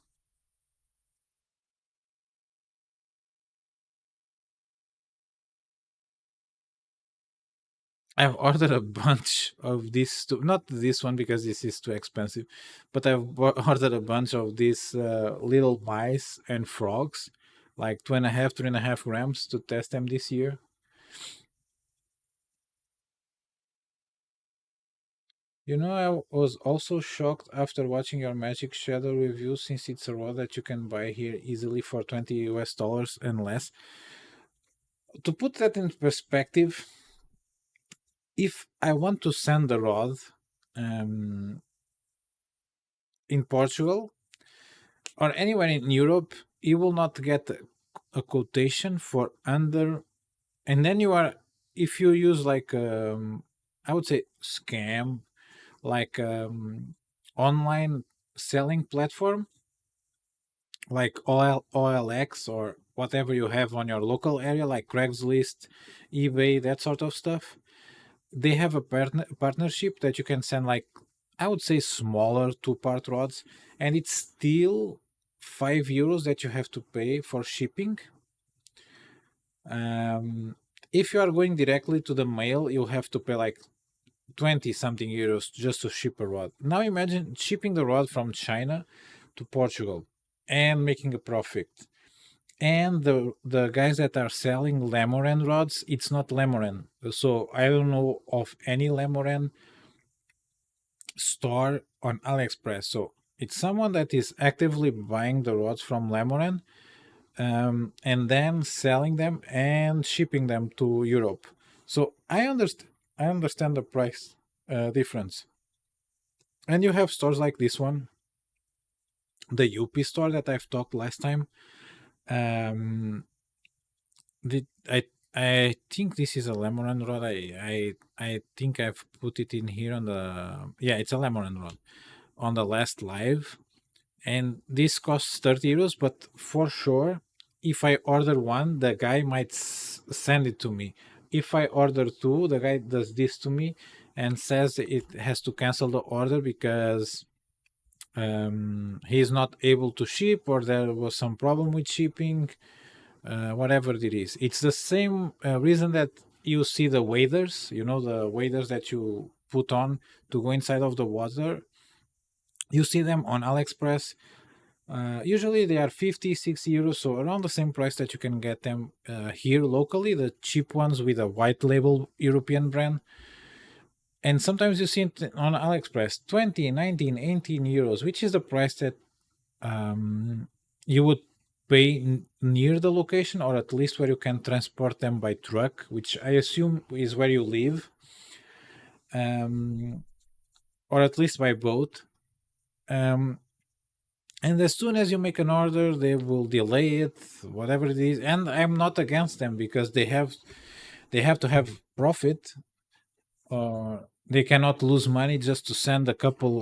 I've ordered a bunch of these, not this one because this is too expensive, but ordered a bunch of these little mice and frogs, like 2.5, 3.5 grams to test them this year. You know, I was also shocked after watching your Magic Shadow review since it's a rod that you can buy here easily for 20 US dollars and less. To put that in perspective, if I want to send a rod um, in Portugal, or anywhere in Europe, you will not get a quotation for under, and then you are, if you use like I would say scam, like online selling platform like OLX or whatever you have on your local area, like Craigslist, eBay, that sort of stuff. They have a partnership that you can send like, I would say, smaller two-part rods, and it's still €5 that you have to pay for shipping. Um, if you are going directly to the mail, you have to pay like 20 something euros just to ship a rod. Now imagine shipping the rod from China to Portugal and making a profit. And the guys that are selling Lemoran rods, it's not Lemoran. So I don't know of any Lemoran store on AliExpress. So it's someone that is actively buying the rods from Lemoran, and then selling them and shipping them to Europe. So I understand the price difference. And you have stores like this one, the UP store that I've talked last time. Um, the, I think this is a Lemoran rod. I think I've put it in here on the, yeah, it's a Lemoran rod on the last live, and this costs 30 euros. But for sure, if I order one, the guy might send it to me. If I order two, the guy does this to me and says it has to cancel the order because he is not able to ship, or there was some problem with shipping, whatever it is. It's the same reason that you see the waders, you know, the waders that you put on to go inside of the water. You see them on AliExpress. Usually they are 50, 60 euros, so around the same price that you can get them here locally, the cheap ones with a white label European brand. And sometimes you see it on AliExpress 20, 19, 18 euros, which is the price that you would pay near the location, or at least where you can transport them by truck, which I assume is where you live, um, or at least by boat. Um, and as soon as you make an order, they will delay it, whatever it is. And I'm not against them because they have to have profit, or they cannot lose money just to send a couple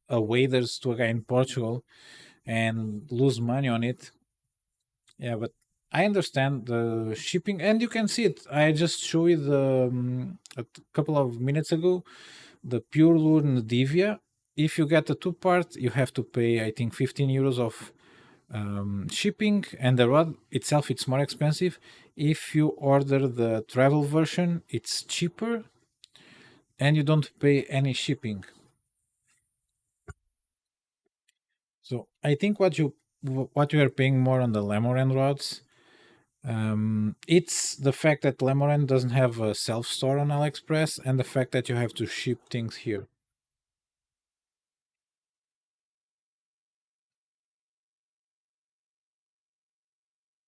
of waders to a guy in Portugal and lose money on it. Yeah, but I understand the shipping, and you can see it. I just showed you a couple of minutes ago the Pure Lure Nadivia. If you get the two part, you have to pay I think 15 euros of shipping, and the rod itself it's more expensive. If you order the travel version, it's cheaper, and you don't pay any shipping. So I think what you are paying more on the Lemoran rods, it's the fact that Lemoran doesn't have a self store on AliExpress, and the fact that you have to ship things here.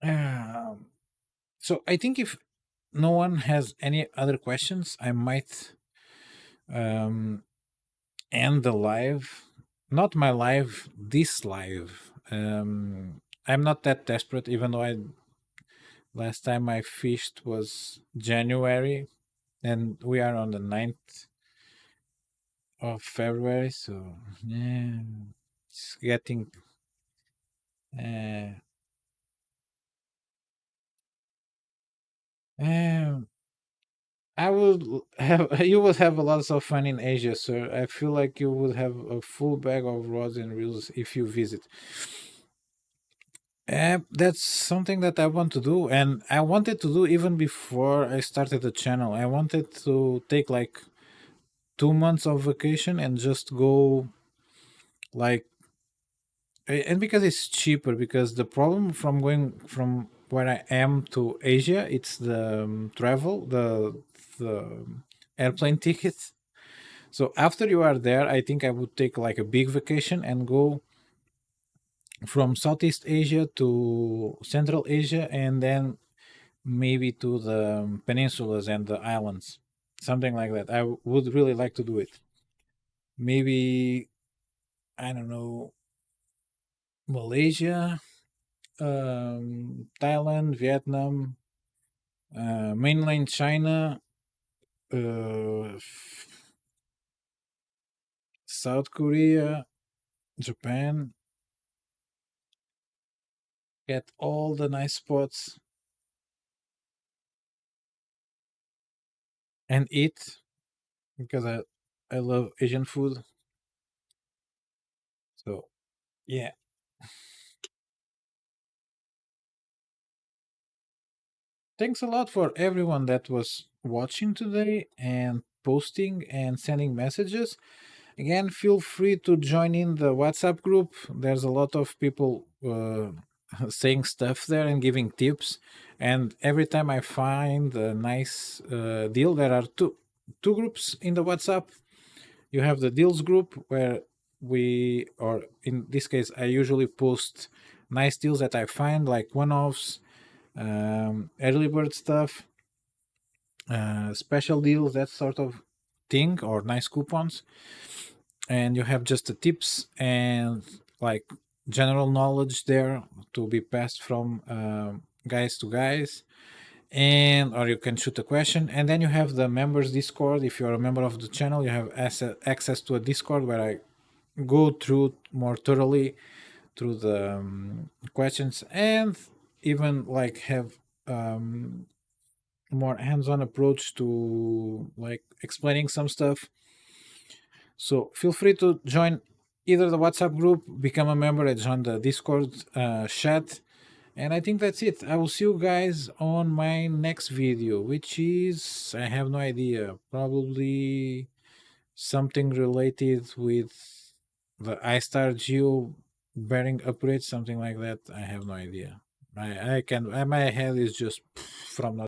Um, so I think if no one has any other questions, I might um, end the live. Not my live, this live. I'm not that desperate, even though I last time I fished was January, and we are on the 9th of February, so yeah, it's getting. Uh, um, I would have you would have lots of fun in Asia, sir. I feel like you would have a full bag of rods and reels if you visit. That's something that I want to do, and I wanted to do even before I started the channel. I wanted to take like 2 months of vacation and just go like, and because it's cheaper. Because the problem from going from where I am to Asia, it's the travel, the airplane tickets. So after you are there, I think I would take like a big vacation and go from Southeast Asia to Central Asia, and then maybe to the peninsulas and the islands, something like that. I would really like to do it. Maybe, I don't know, Malaysia, Thailand, Vietnam, mainland China, uh, South Korea, Japan. Get all the nice spots and eat, because I love Asian food. So yeah. Thanks a lot for everyone that was watching today and posting and sending messages. Again, feel free to join in the WhatsApp group. There's a lot of people saying stuff there and giving tips. And every time I find a nice deal, there are two groups in the WhatsApp. You have the deals group where or in this case, I usually post nice deals that I find, like one-offs, early bird stuff, special deals, that sort of thing, or nice coupons. And you have just the tips and like general knowledge there to be passed from guys to guys, and or you can shoot a question. And then you have the members Discord. If you're a member of the channel, you have access to a Discord where I go through more thoroughly through the questions, and even like have more hands-on approach to like explaining some stuff. So feel free to join either the WhatsApp group, become a member, and join the Discord chat. And I think that's it. I will see you guys on my next video, which is, I have no idea, probably something related with the iStar Geo bearing upgrade, something like that. I have no idea. My head is just from